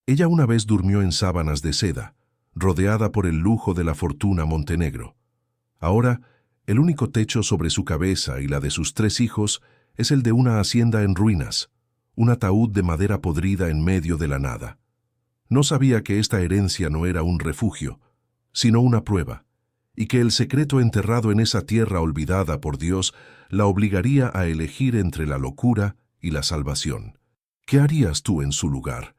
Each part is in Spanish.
Ella una vez durmió en sábanas de seda, rodeada por el lujo de la fortuna Montenegro. Ahora, el único techo sobre su cabeza y la de sus 3 hijos es el de una hacienda en ruinas, un ataúd de madera podrida en medio de la nada. No sabía que esta herencia no era un refugio, sino una prueba, y que el secreto enterrado en esa tierra olvidada por Dios la obligaría a elegir entre la locura y la salvación. ¿Qué harías tú en su lugar?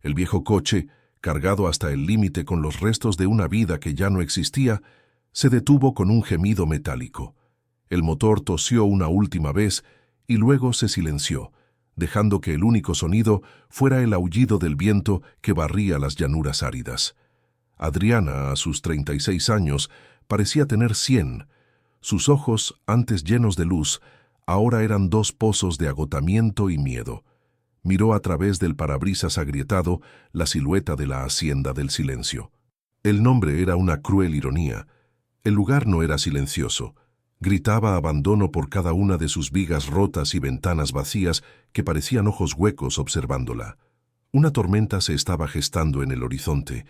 El viejo coche, cargado hasta el límite con los restos de una vida que ya no existía, se detuvo con un gemido metálico. El motor tosió una última vez y luego se silenció, dejando que el único sonido fuera el aullido del viento que barría las llanuras áridas. Adriana, a sus 36 años, parecía tener 100. Sus ojos, antes llenos de luz, ahora eran 2 pozos de agotamiento y miedo. Miró a través del parabrisas agrietado la silueta de la hacienda del silencio. El nombre era una cruel ironía. El lugar no era silencioso. Gritaba abandono por cada una de sus vigas rotas y ventanas vacías que parecían ojos huecos observándola. Una tormenta se estaba gestando en el horizonte,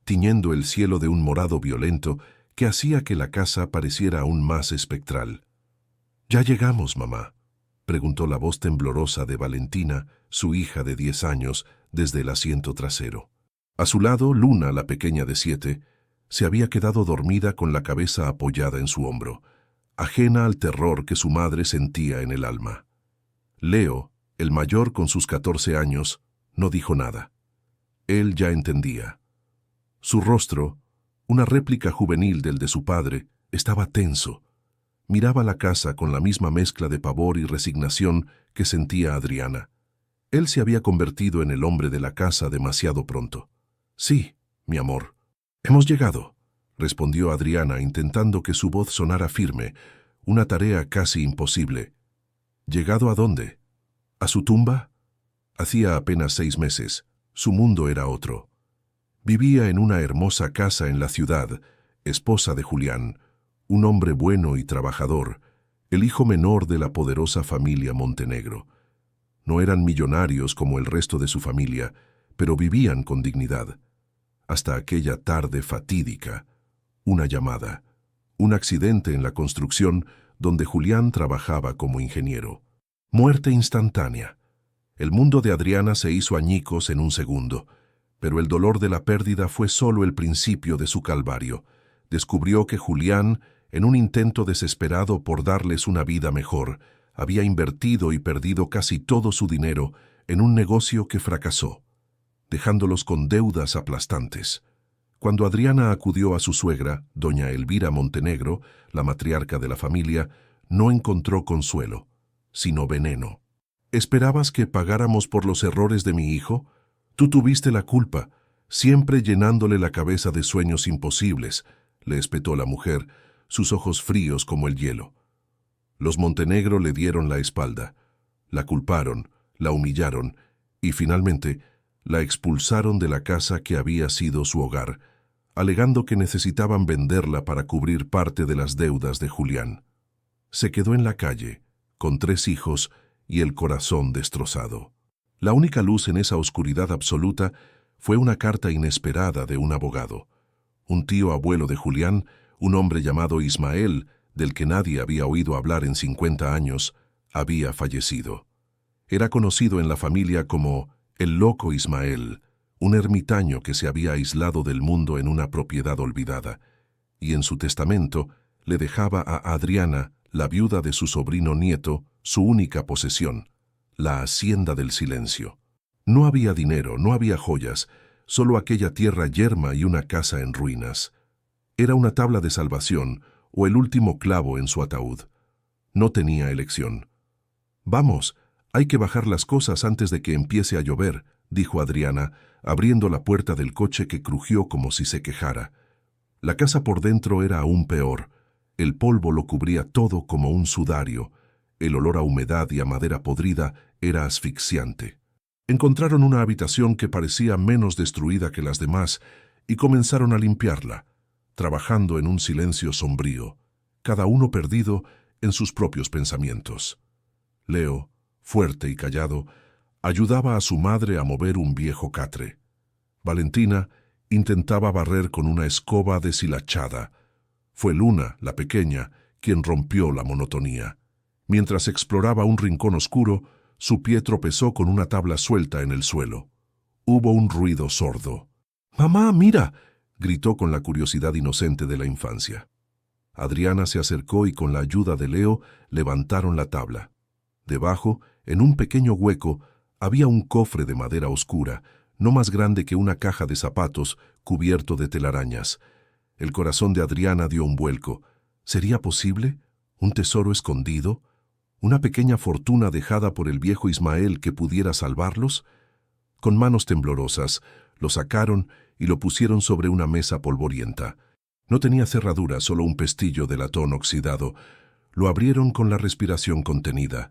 tiñendo el cielo de un morado violento que hacía que la casa pareciera aún más espectral. «¿Ya llegamos, mamá?», preguntó la voz temblorosa de Valentina, su hija de 10 años, desde el asiento trasero. A su lado, Luna, la pequeña de 7, se había quedado dormida con la cabeza apoyada en su hombro, ajena al terror que su madre sentía en el alma. Leo, el mayor con sus 14 años, no dijo nada. Él ya entendía. Su rostro, una réplica juvenil del de su padre, estaba tenso. Miraba la casa con la misma mezcla de pavor y resignación que sentía Adriana. Él se había convertido en el hombre de la casa demasiado pronto. «Sí, mi amor, hemos llegado», respondió Adriana intentando que su voz sonara firme, una tarea casi imposible. ¿Llegado a dónde? ¿A su tumba? Hacía apenas 6 meses. Su mundo era otro. Vivía en una hermosa casa en la ciudad, esposa de Julián, un hombre bueno y trabajador, el hijo menor de la poderosa familia Montenegro. No eran millonarios como el resto de su familia, pero vivían con dignidad. Hasta aquella tarde fatídica, una llamada, un accidente en la construcción donde Julián trabajaba como ingeniero. Muerte instantánea. El mundo de Adriana se hizo añicos en un segundo, pero el dolor de la pérdida fue solo el principio de su calvario. Descubrió que Julián, en un intento desesperado por darles una vida mejor, había invertido y perdido casi todo su dinero en un negocio que fracasó, dejándolos con deudas aplastantes. Cuando Adriana acudió a su suegra, doña Elvira Montenegro, la matriarca de la familia, no encontró consuelo, sino veneno. «¿Esperabas que pagáramos por los errores de mi hijo? Tú tuviste la culpa, siempre llenándole la cabeza de sueños imposibles», le espetó la mujer, sus ojos fríos como el hielo. Los Montenegro le dieron la espalda, la culparon, la humillaron y finalmente la expulsaron de la casa que había sido su hogar, alegando que necesitaban venderla para cubrir parte de las deudas de Julián. Se quedó en la calle, con 3 hijos y el corazón destrozado. La única luz en esa oscuridad absoluta fue una carta inesperada de un abogado. Un tío abuelo de Julián, un hombre llamado Ismael, del que nadie había oído hablar en 50 años, había fallecido. Era conocido en la familia como el loco Ismael, un ermitaño que se había aislado del mundo en una propiedad olvidada, y en su testamento le dejaba a Adriana, la viuda de su sobrino nieto, su única posesión, la hacienda del silencio. No había dinero, no había joyas, solo aquella tierra yerma y una casa en ruinas. Era una tabla de salvación o el último clavo en su ataúd. No tenía elección. «Vamos, hay que bajar las cosas antes de que empiece a llover», dijo Adriana, abriendo la puerta del coche que crujió como si se quejara. La casa por dentro era aún peor. El polvo lo cubría todo como un sudario. El olor a humedad y a madera podrida era asfixiante. Encontraron una habitación que parecía menos destruida que las demás y comenzaron a limpiarla, trabajando en un silencio sombrío, cada uno perdido en sus propios pensamientos. Leo, fuerte y callado, ayudaba a su madre a mover un viejo catre. Valentina intentaba barrer con una escoba deshilachada. Fue Luna, la pequeña, quien rompió la monotonía. Mientras exploraba un rincón oscuro, su pie tropezó con una tabla suelta en el suelo. Hubo un ruido sordo. «¡Mamá, mira!», gritó con la curiosidad inocente de la infancia. Adriana se acercó y con la ayuda de Leo levantaron la tabla. Debajo, en un pequeño hueco, había un cofre de madera oscura, no más grande que una caja de zapatos, cubierto de telarañas. El corazón de Adriana dio un vuelco. ¿Sería posible? ¿Un tesoro escondido? ¿Una pequeña fortuna dejada por el viejo Ismael que pudiera salvarlos? Con manos temblorosas, lo sacaron y lo pusieron sobre una mesa polvorienta. No tenía cerradura, solo un pestillo de latón oxidado. Lo abrieron con la respiración contenida.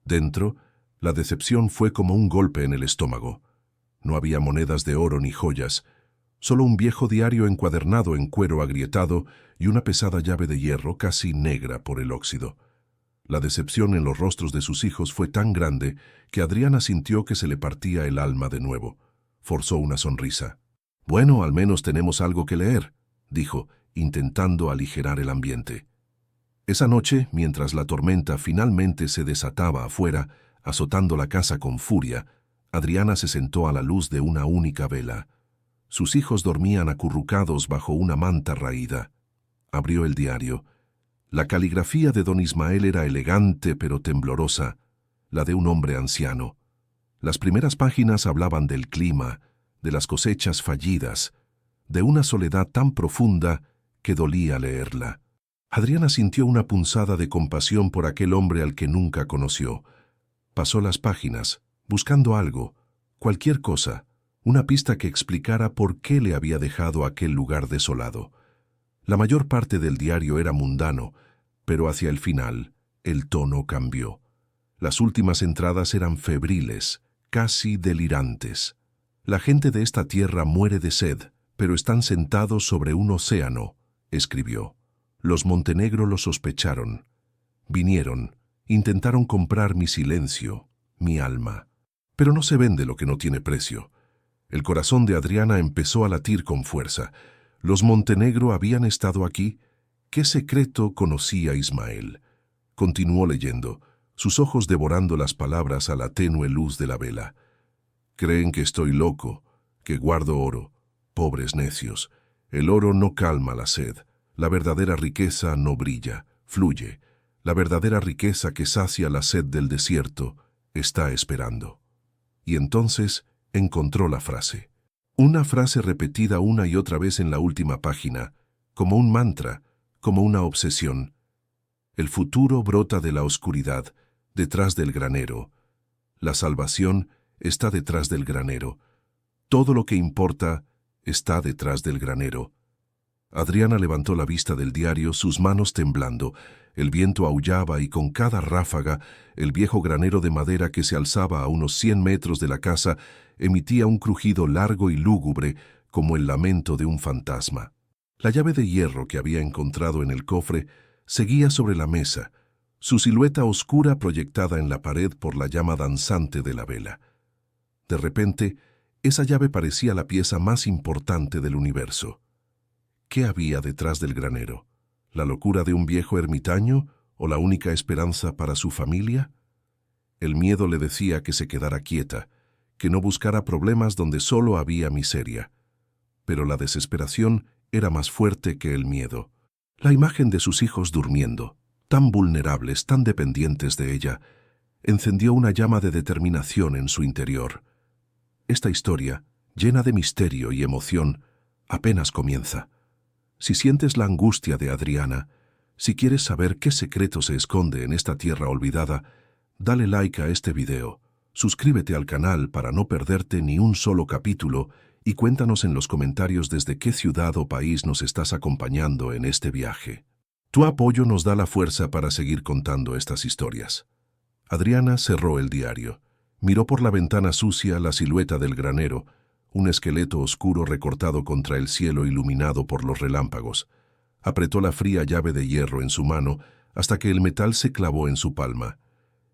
Dentro, la decepción fue como un golpe en el estómago. No había monedas de oro ni joyas, solo un viejo diario encuadernado en cuero agrietado y una pesada llave de hierro casi negra por el óxido. La decepción en los rostros de sus hijos fue tan grande que Adriana sintió que se le partía el alma de nuevo. Forzó una sonrisa. «Bueno, al menos tenemos algo que leer», dijo, intentando aligerar el ambiente. Esa noche, mientras la tormenta finalmente se desataba afuera, azotando la casa con furia, Adriana se sentó a la luz de una única vela. Sus hijos dormían acurrucados bajo una manta raída. Abrió el diario. La caligrafía de don Ismael era elegante pero temblorosa, la de un hombre anciano. Las primeras páginas hablaban del clima, de las cosechas fallidas, de una soledad tan profunda que dolía leerla. Adriana sintió una punzada de compasión por aquel hombre al que nunca conoció. Pasó las páginas, buscando algo, cualquier cosa, una pista que explicara por qué le había dejado aquel lugar desolado. La mayor parte del diario era mundano, pero hacia el final el tono cambió. Las últimas entradas eran febriles, casi delirantes. La gente de esta tierra muere de sed, pero están sentados sobre un océano, escribió. Los Montenegro lo sospecharon. Vinieron, intentaron comprar mi silencio, mi alma. Pero no se vende lo que no tiene precio. El corazón de Adriana empezó a latir con fuerza. ¿Los Montenegro habían estado aquí? ¿Qué secreto conocía Ismael? Continuó leyendo, sus ojos devorando las palabras a la tenue luz de la vela. Creen que estoy loco, que guardo oro. Pobres necios. El oro no calma la sed. La verdadera riqueza no brilla, fluye. La verdadera riqueza que sacia la sed del desierto está esperando. Y entonces encontró la frase. Una frase repetida una y otra vez en la última página, como un mantra, como una obsesión. El futuro brota de la oscuridad, detrás del granero. La salvación está detrás del granero. Todo lo que importa está detrás del granero. Adriana levantó la vista del diario, sus manos temblando. El viento aullaba y con cada ráfaga, el viejo granero de madera que se alzaba a unos 100 metros de la casa emitía un crujido largo y lúgubre como el lamento de un fantasma. La llave de hierro que había encontrado en el cofre seguía sobre la mesa, su silueta oscura proyectada en la pared por la llama danzante de la vela. De repente, esa llave parecía la pieza más importante del universo. ¿Qué había detrás del granero? ¿La locura de un viejo ermitaño o la única esperanza para su familia? El miedo le decía que se quedara quieta, que no buscara problemas donde solo había miseria. Pero la desesperación era más fuerte que el miedo. La imagen de sus hijos durmiendo, tan vulnerables, tan dependientes de ella, encendió una llama de determinación en su interior. Esta historia, llena de misterio y emoción, apenas comienza. Si sientes la angustia de Adriana, si quieres saber qué secreto se esconde en esta tierra olvidada, dale like a este video, suscríbete al canal para no perderte ni un solo capítulo y cuéntanos en los comentarios desde qué ciudad o país nos estás acompañando en este viaje. Tu apoyo nos da la fuerza para seguir contando estas historias. Adriana cerró el diario. Miró por la ventana sucia la silueta del granero, un esqueleto oscuro recortado contra el cielo iluminado por los relámpagos. Apretó la fría llave de hierro en su mano hasta que el metal se clavó en su palma.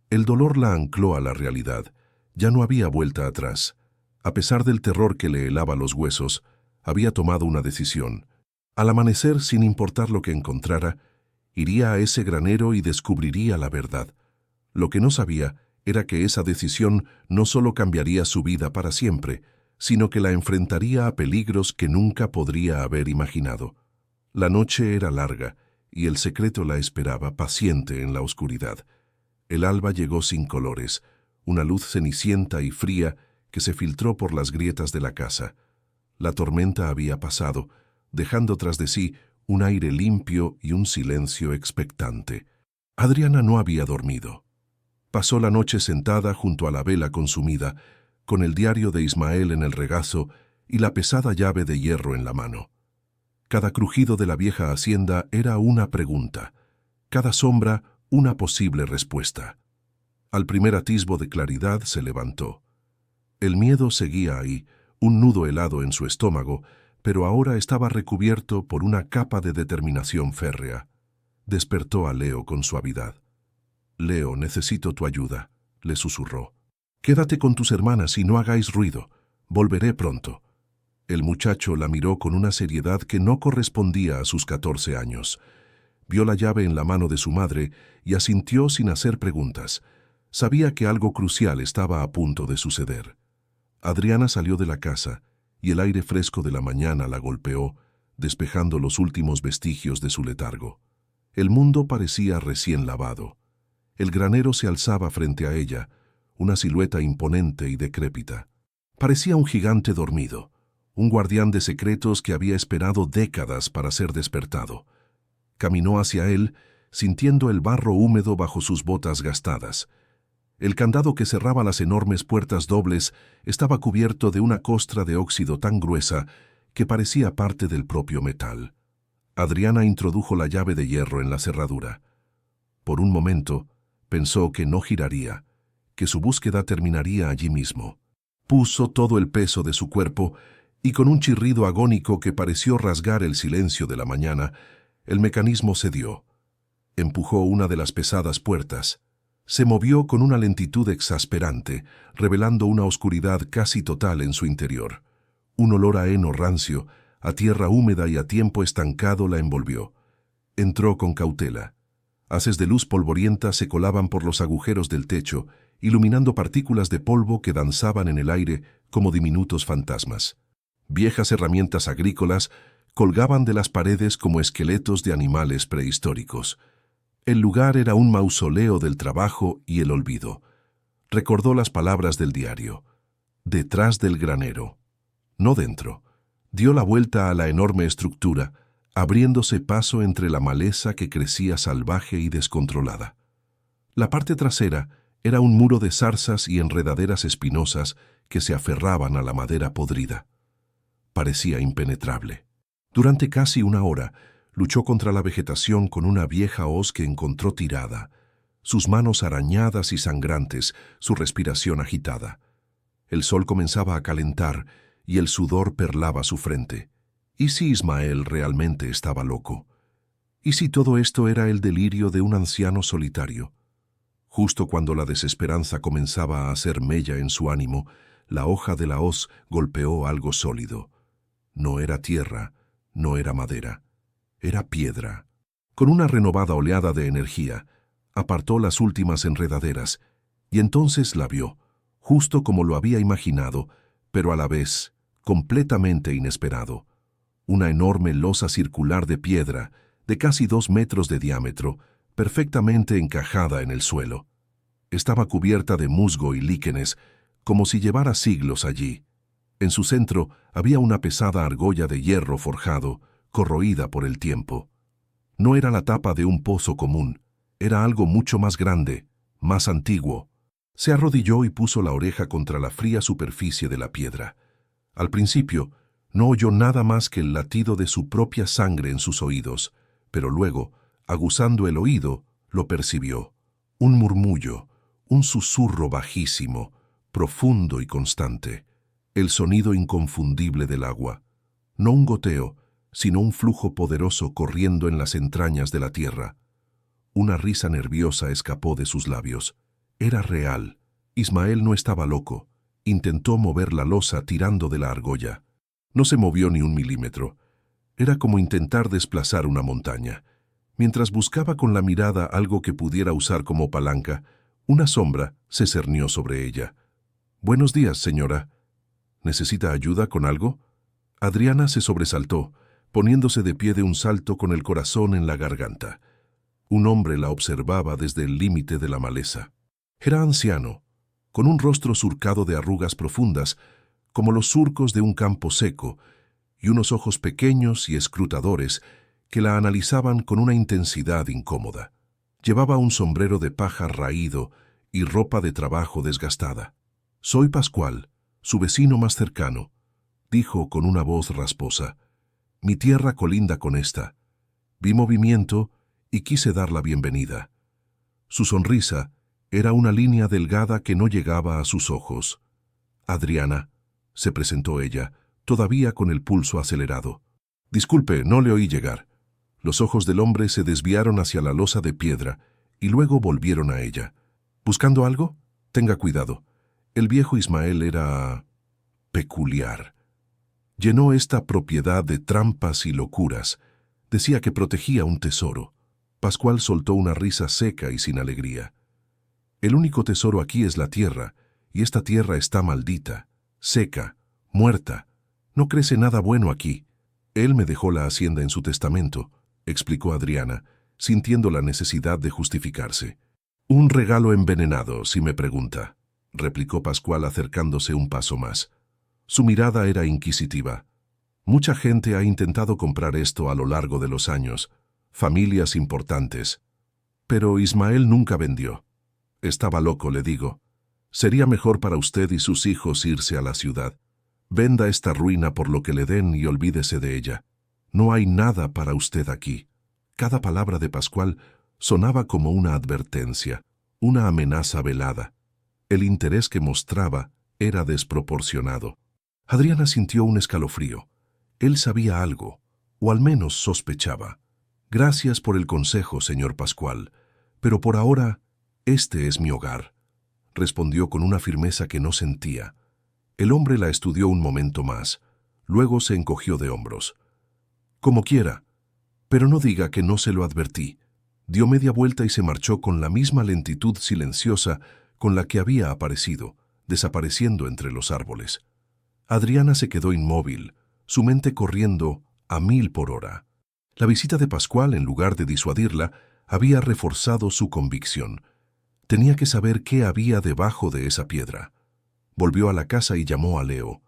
El dolor la ancló a la realidad. Ya no había vuelta atrás. A pesar del terror que le helaba los huesos, había tomado una decisión. Al amanecer, sin importar lo que encontrara, iría a ese granero y descubriría la verdad. Lo que no sabía era que esa decisión no solo cambiaría su vida para siempre, sino que la enfrentaría a peligros que nunca podría haber imaginado. La noche era larga, y el secreto la esperaba, paciente en la oscuridad. El alba llegó sin colores, una luz cenicienta y fría que se filtró por las grietas de la casa. La tormenta había pasado, dejando tras de sí un aire limpio y un silencio expectante. Adriana no había dormido. Pasó la noche sentada junto a la vela consumida, con el diario de Ismael en el regazo y la pesada llave de hierro en la mano. Cada crujido de la vieja hacienda era una pregunta, cada sombra una posible respuesta. Al primer atisbo de claridad se levantó. El miedo seguía ahí, un nudo helado en su estómago, pero ahora estaba recubierto por una capa de determinación férrea. Despertó a Leo con suavidad. «Leo, necesito tu ayuda», le susurró. «Quédate con tus hermanas y no hagáis ruido. Volveré pronto». El muchacho la miró con una seriedad que no correspondía a sus 14 años. Vio la llave en la mano de su madre y asintió sin hacer preguntas. Sabía que algo crucial estaba a punto de suceder. Adriana salió de la casa y el aire fresco de la mañana la golpeó, despejando los últimos vestigios de su letargo. El mundo parecía recién lavado. El granero se alzaba frente a ella, una silueta imponente y decrépita. Parecía un gigante dormido, un guardián de secretos que había esperado décadas para ser despertado. Caminó hacia él, sintiendo el barro húmedo bajo sus botas gastadas. El candado que cerraba las enormes puertas dobles estaba cubierto de una costra de óxido tan gruesa que parecía parte del propio metal. Adriana introdujo la llave de hierro en la cerradura. Por un momento, pensó que no giraría, que su búsqueda terminaría allí mismo. Puso todo el peso de su cuerpo y con un chirrido agónico que pareció rasgar el silencio de la mañana, el mecanismo cedió. Empujó una de las pesadas puertas. Se movió con una lentitud exasperante, revelando una oscuridad casi total en su interior. Un olor a heno rancio, a tierra húmeda y a tiempo estancado la envolvió. Entró con cautela. Haces de luz polvorienta se colaban por los agujeros del techo, iluminando partículas de polvo que danzaban en el aire como diminutos fantasmas. Viejas herramientas agrícolas colgaban de las paredes como esqueletos de animales prehistóricos. El lugar era un mausoleo del trabajo y el olvido. Recordó las palabras del diario. Detrás del granero. No dentro. Dio la vuelta a la enorme estructura, abriéndose paso entre la maleza que crecía salvaje y descontrolada. La parte trasera era un muro de zarzas y enredaderas espinosas que se aferraban a la madera podrida. Parecía impenetrable. Durante casi una hora, luchó contra la vegetación con una vieja hoz que encontró tirada, sus manos arañadas y sangrantes, su respiración agitada. El sol comenzaba a calentar y el sudor perlaba su frente. ¿Y si Ismael realmente estaba loco? ¿Y si todo esto era el delirio de un anciano solitario? Justo cuando la desesperanza comenzaba a hacer mella en su ánimo, la hoja de la hoz golpeó algo sólido. No era tierra, no era madera. Era piedra. Con una renovada oleada de energía, apartó las últimas enredaderas, y entonces la vio, justo como lo había imaginado, pero a la vez completamente inesperado. Una enorme losa circular de piedra, de casi 2 metros de diámetro, perfectamente encajada en el suelo. Estaba cubierta de musgo y líquenes, como si llevara siglos allí. En su centro había una pesada argolla de hierro forjado, corroída por el tiempo. No era la tapa de un pozo común, era algo mucho más grande, más antiguo. Se arrodilló y puso la oreja contra la fría superficie de la piedra. Al principio, no oyó nada más que el latido de su propia sangre en sus oídos, pero luego, aguzando el oído, lo percibió. Un murmullo, un susurro bajísimo, profundo y constante. El sonido inconfundible del agua. No un goteo, sino un flujo poderoso corriendo en las entrañas de la tierra. Una risa nerviosa escapó de sus labios. Era real. Ismael no estaba loco. Intentó mover la losa tirando de la argolla. No se movió ni un milímetro. Era como intentar desplazar una montaña. Mientras buscaba con la mirada algo que pudiera usar como palanca, una sombra se cernió sobre ella. «Buenos días, señora. ¿Necesita ayuda con algo?» Adriana se sobresaltó, poniéndose de pie de un salto con el corazón en la garganta. Un hombre la observaba desde el límite de la maleza. Era anciano, con un rostro surcado de arrugas profundas, como los surcos de un campo seco, y unos ojos pequeños y escrutadores que la analizaban con una intensidad incómoda. Llevaba un sombrero de paja raído y ropa de trabajo desgastada. «Soy Pascual, su vecino más cercano», dijo con una voz rasposa. «Mi tierra colinda con esta. Vi movimiento y quise dar la bienvenida». Su sonrisa era una línea delgada que no llegaba a sus ojos. «Adriana», se presentó ella, todavía con el pulso acelerado. «Disculpe, no le oí llegar». Los ojos del hombre se desviaron hacia la losa de piedra y luego volvieron a ella. «¿Buscando algo? Tenga cuidado. El viejo Ismael era peculiar. Llenó esta propiedad de trampas y locuras. Decía que protegía un tesoro». Pascual soltó una risa seca y sin alegría. «El único tesoro aquí es la tierra, y esta tierra está maldita, seca, muerta. No crece nada bueno aquí. Él me dejó la hacienda en su testamento», explicó Adriana, sintiendo la necesidad de justificarse. «Un regalo envenenado, si me pregunta», replicó Pascual acercándose un paso más. Su mirada era inquisitiva. «Mucha gente ha intentado comprar esto a lo largo de los años, familias importantes. Pero Ismael nunca vendió. Estaba loco, le digo. Sería mejor para usted y sus hijos irse a la ciudad. Venda esta ruina por lo que le den y olvídese de ella. No hay nada para usted aquí». Cada palabra de Pascual sonaba como una advertencia, una amenaza velada. El interés que mostraba era desproporcionado. Adriana sintió un escalofrío. Él sabía algo, o al menos sospechaba. «Gracias por el consejo, señor Pascual, pero por ahora este es mi hogar», respondió con una firmeza que no sentía. El hombre la estudió un momento más, luego se encogió de hombros. «Como quiera, pero no diga que no se lo advertí». Dio media vuelta y se marchó con la misma lentitud silenciosa con la que había aparecido, desapareciendo entre los árboles. Adriana se quedó inmóvil, su mente corriendo a 1000 por hora. La visita de Pascual, en lugar de disuadirla, había reforzado su convicción. Tenía que saber qué había debajo de esa piedra. Volvió a la casa y llamó a Leo.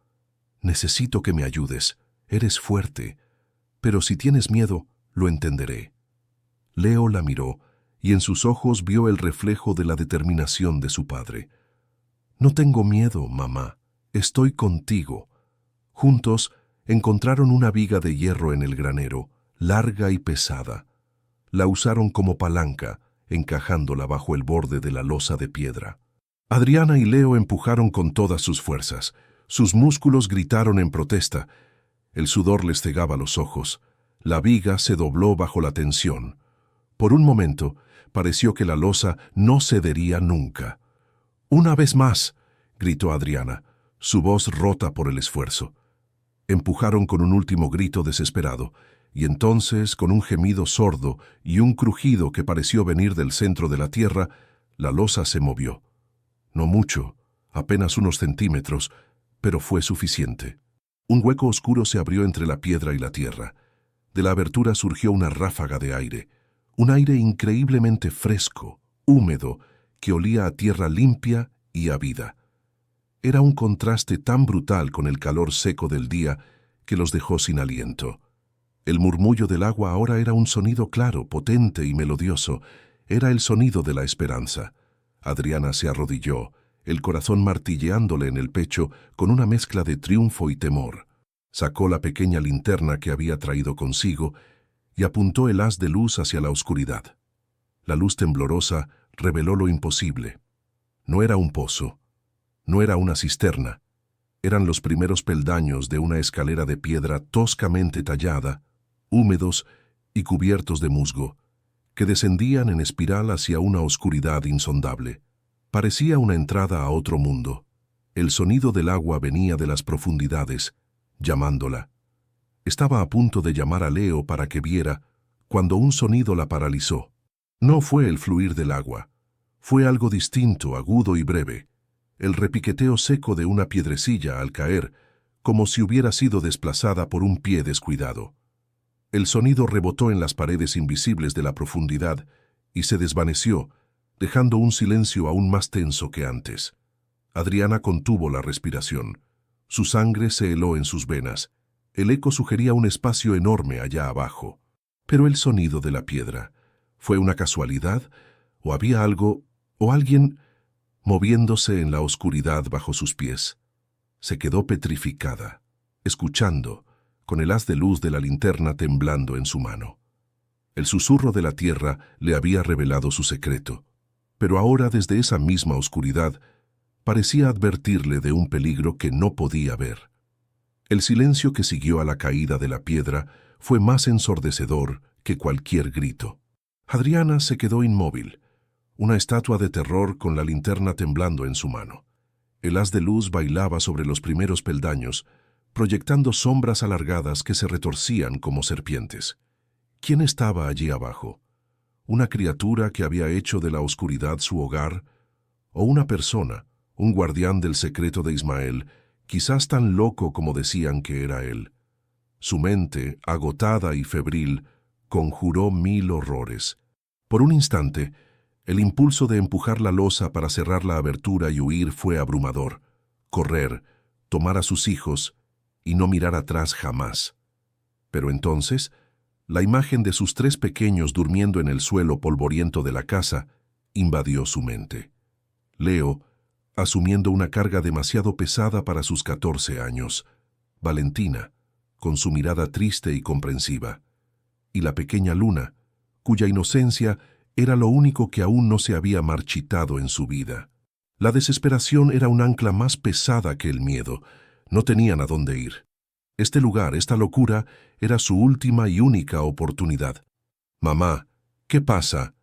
«Necesito que me ayudes. Eres fuerte. Pero si tienes miedo, lo entenderé». Leo la miró y en sus ojos vio el reflejo de la determinación de su padre. «No tengo miedo, mamá. Estoy contigo». Juntos encontraron una viga de hierro en el granero, larga y pesada. La usaron como palanca, encajándola bajo el borde de la losa de piedra. Adriana y Leo empujaron con todas sus fuerzas. Sus músculos gritaron en protesta. El sudor les cegaba los ojos. La viga se dobló bajo la tensión. Por un momento, pareció que la losa no cedería nunca. «Una vez más», gritó Adriana, su voz rota por el esfuerzo. Empujaron con un último grito desesperado, y entonces, con un gemido sordo y un crujido que pareció venir del centro de la tierra, la losa se movió. No mucho, apenas unos centímetros, pero fue suficiente. Un hueco oscuro se abrió entre la piedra y la tierra. De la abertura surgió una ráfaga de aire, un aire increíblemente fresco, húmedo, que olía a tierra limpia y a vida. Era un contraste tan brutal con el calor seco del día que los dejó sin aliento. El murmullo del agua ahora era un sonido claro, potente y melodioso. Era el sonido de la esperanza. Adriana se arrodilló, el corazón martilleándole en el pecho con una mezcla de triunfo y temor. Sacó la pequeña linterna que había traído consigo y apuntó el haz de luz hacia la oscuridad. La luz temblorosa reveló lo imposible. No era un pozo, no era una cisterna. Eran los primeros peldaños de una escalera de piedra toscamente tallada, húmedos y cubiertos de musgo, que descendían en espiral hacia una oscuridad insondable. Parecía una entrada a otro mundo. El sonido del agua venía de las profundidades, llamándola. Estaba a punto de llamar a Leo para que viera, cuando un sonido la paralizó. No fue el fluir del agua. Fue algo distinto, agudo y breve. El repiqueteo seco de una piedrecilla al caer, como si hubiera sido desplazada por un pie descuidado. El sonido rebotó en las paredes invisibles de la profundidad y se desvaneció, dejando un silencio aún más tenso que antes. Adriana contuvo la respiración. Su sangre se heló en sus venas. El eco sugería un espacio enorme allá abajo. Pero el sonido de la piedra, ¿fue una casualidad? ¿O había algo, o alguien, moviéndose en la oscuridad bajo sus pies? Se quedó petrificada, escuchando, con el haz de luz de la linterna temblando en su mano. El susurro de la tierra le había revelado su secreto, pero ahora desde esa misma oscuridad parecía advertirle de un peligro que no podía ver. El silencio que siguió a la caída de la piedra fue más ensordecedor que cualquier grito. Adriana se quedó inmóvil, una estatua de terror con la linterna temblando en su mano. El haz de luz bailaba sobre los primeros peldaños, proyectando sombras alargadas que se retorcían como serpientes. ¿Quién estaba allí abajo? ¿Una criatura que había hecho de la oscuridad su hogar? ¿O una persona, un guardián del secreto de Ismael, quizás tan loco como decían que era él? Su mente, agotada y febril, conjuró 1000 horrores. Por un instante, el impulso de empujar la losa para cerrar la abertura y huir fue abrumador. Correr, tomar a sus hijos y no mirar atrás jamás. Pero entonces, la imagen de sus 3 pequeños durmiendo en el suelo polvoriento de la casa invadió su mente. Leo, asumiendo una carga demasiado pesada para sus 14 años. Valentina, con su mirada triste y comprensiva. Y la pequeña Luna, cuya inocencia era lo único que aún no se había marchitado en su vida. La desesperación era un ancla más pesada que el miedo. No tenían a dónde ir. Este lugar, esta locura, era su última y única oportunidad. «Mamá, ¿qué pasa?»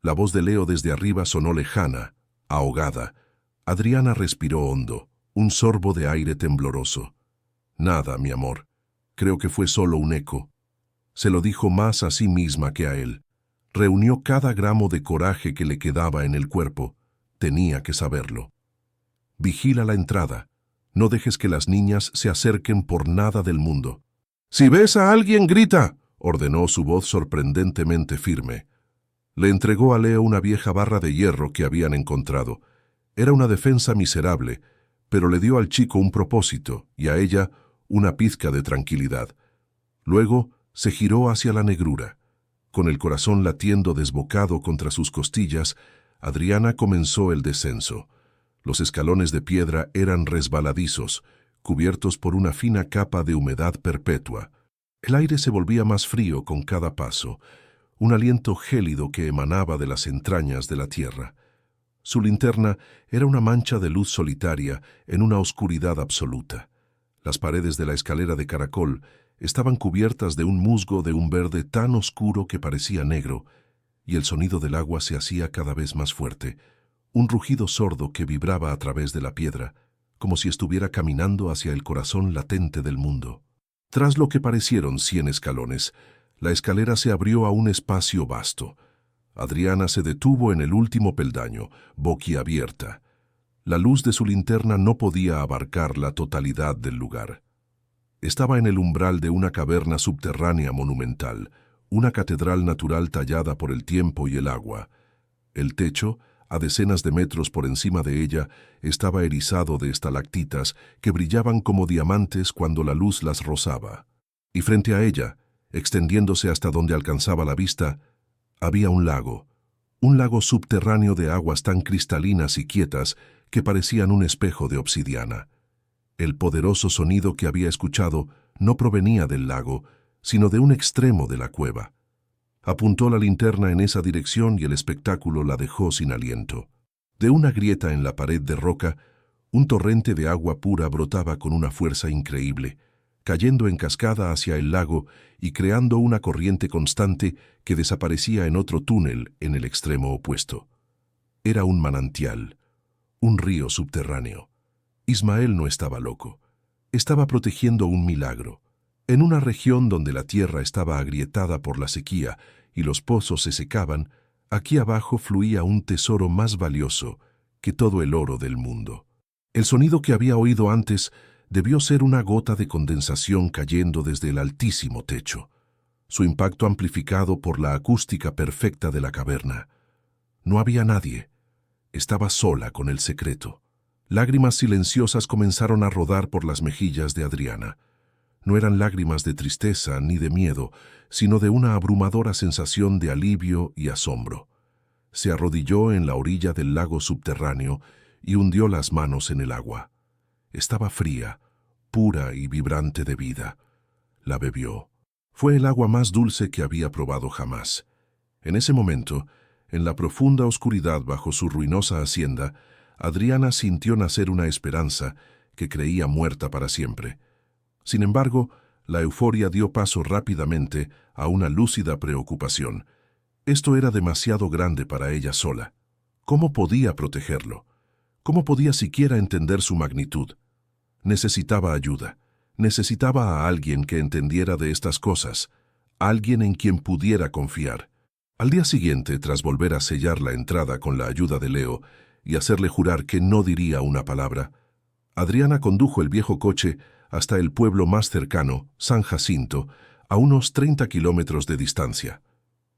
La voz de Leo desde arriba sonó lejana, ahogada. Adriana respiró hondo, un sorbo de aire tembloroso. «Nada, mi amor. Creo que fue solo un eco». Se lo dijo más a sí misma que a él. Reunió cada gramo de coraje que le quedaba en el cuerpo. Tenía que saberlo. «Vigila la entrada. No dejes que las niñas se acerquen por nada del mundo». «Si ves a alguien, grita», ordenó su voz sorprendentemente firme. Le entregó a Leo una vieja barra de hierro que habían encontrado. Era una defensa miserable, pero le dio al chico un propósito y a ella una pizca de tranquilidad. Luego se giró hacia la negrura. Con el corazón latiendo desbocado contra sus costillas, Adriana comenzó el descenso. Los escalones de piedra eran resbaladizos, cubiertos por una fina capa de humedad perpetua. El aire se volvía más frío con cada paso, un aliento gélido que emanaba de las entrañas de la tierra. Su linterna era una mancha de luz solitaria en una oscuridad absoluta. Las paredes de la escalera de caracol estaban cubiertas de un musgo de un verde tan oscuro que parecía negro, y el sonido del agua se hacía cada vez más fuerte, un rugido sordo que vibraba a través de la piedra, como si estuviera caminando hacia el corazón latente del mundo. Tras lo que parecieron 100 escalones, la escalera se abrió a un espacio vasto. Adriana se detuvo en el último peldaño, boquiabierta. La luz de su linterna no podía abarcar la totalidad del lugar. Estaba en el umbral de una caverna subterránea monumental, una catedral natural tallada por el tiempo y el agua. El techo, a decenas de metros por encima de ella, estaba erizado de estalactitas que brillaban como diamantes cuando la luz las rozaba. Y frente a ella, extendiéndose hasta donde alcanzaba la vista, había un lago subterráneo de aguas tan cristalinas y quietas que parecían un espejo de obsidiana. El poderoso sonido que había escuchado no provenía del lago, sino de un extremo de la cueva. Apuntó la linterna en esa dirección y el espectáculo la dejó sin aliento. De una grieta en la pared de roca, un torrente de agua pura brotaba con una fuerza increíble, cayendo en cascada hacia el lago y creando una corriente constante que desaparecía en otro túnel en el extremo opuesto. Era un manantial, un río subterráneo. Ismael no estaba loco. Estaba protegiendo un milagro. En una región donde la tierra estaba agrietada por la sequía y los pozos se secaban, aquí abajo fluía un tesoro más valioso que todo el oro del mundo. El sonido que había oído antes debió ser una gota de condensación cayendo desde el altísimo techo, su impacto amplificado por la acústica perfecta de la caverna. No había nadie. Estaba sola con el secreto. Lágrimas silenciosas comenzaron a rodar por las mejillas de Adriana. No eran lágrimas de tristeza ni de miedo, sino de una abrumadora sensación de alivio y asombro. Se arrodilló en la orilla del lago subterráneo y hundió las manos en el agua. Estaba fría, pura y vibrante de vida. La bebió. Fue el agua más dulce que había probado jamás. En ese momento, en la profunda oscuridad bajo su ruinosa hacienda, Adriana sintió nacer una esperanza que creía muerta para siempre. Sin embargo, la euforia dio paso rápidamente a una lúcida preocupación. Esto era demasiado grande para ella sola. ¿Cómo podía protegerlo? ¿Cómo podía siquiera entender su magnitud? Necesitaba ayuda. Necesitaba a alguien que entendiera de estas cosas, alguien en quien pudiera confiar. Al día siguiente, tras volver a sellar la entrada con la ayuda de Leo y hacerle jurar que no diría una palabra, Adriana condujo el viejo coche hasta el pueblo más cercano, San Jacinto, a unos 30 kilómetros de distancia.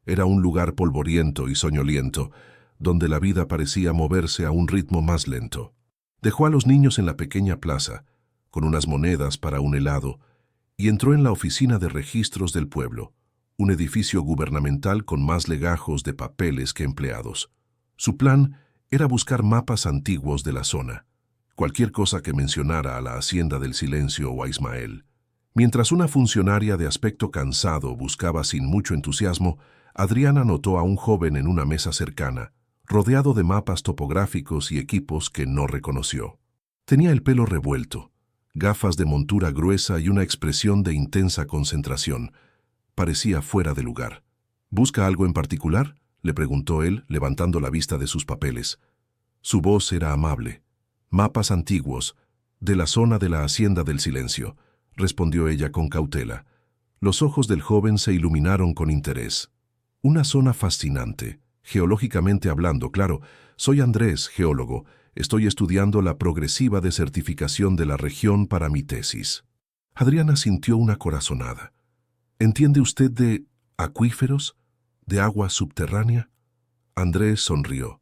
Era un lugar polvoriento y soñoliento, donde la vida parecía moverse a un ritmo más lento. Dejó a los niños en la pequeña plaza, con unas monedas para un helado, y entró en la oficina de registros del pueblo, un edificio gubernamental con más legajos de papeles que empleados. Su plan era buscar mapas antiguos de la zona, cualquier cosa que mencionara a la Hacienda del Silencio o a Ismael. Mientras una funcionaria de aspecto cansado buscaba sin mucho entusiasmo, Adriana notó a un joven en una mesa cercana, rodeado de mapas topográficos y equipos que no reconoció. Tenía el pelo revuelto, gafas de montura gruesa y una expresión de intensa concentración. Parecía fuera de lugar. ¿Busca algo en particular?, le preguntó él, levantando la vista de sus papeles. Su voz era amable. Mapas antiguos, de la zona de la Hacienda del Silencio, respondió ella con cautela. Los ojos del joven se iluminaron con interés. Una zona fascinante, geológicamente hablando, claro. Soy Andrés, geólogo. Estoy estudiando la progresiva desertificación de la región para mi tesis. Adriana sintió una corazonada. ¿Entiende usted de acuíferos? ¿De agua subterránea? Andrés sonrió.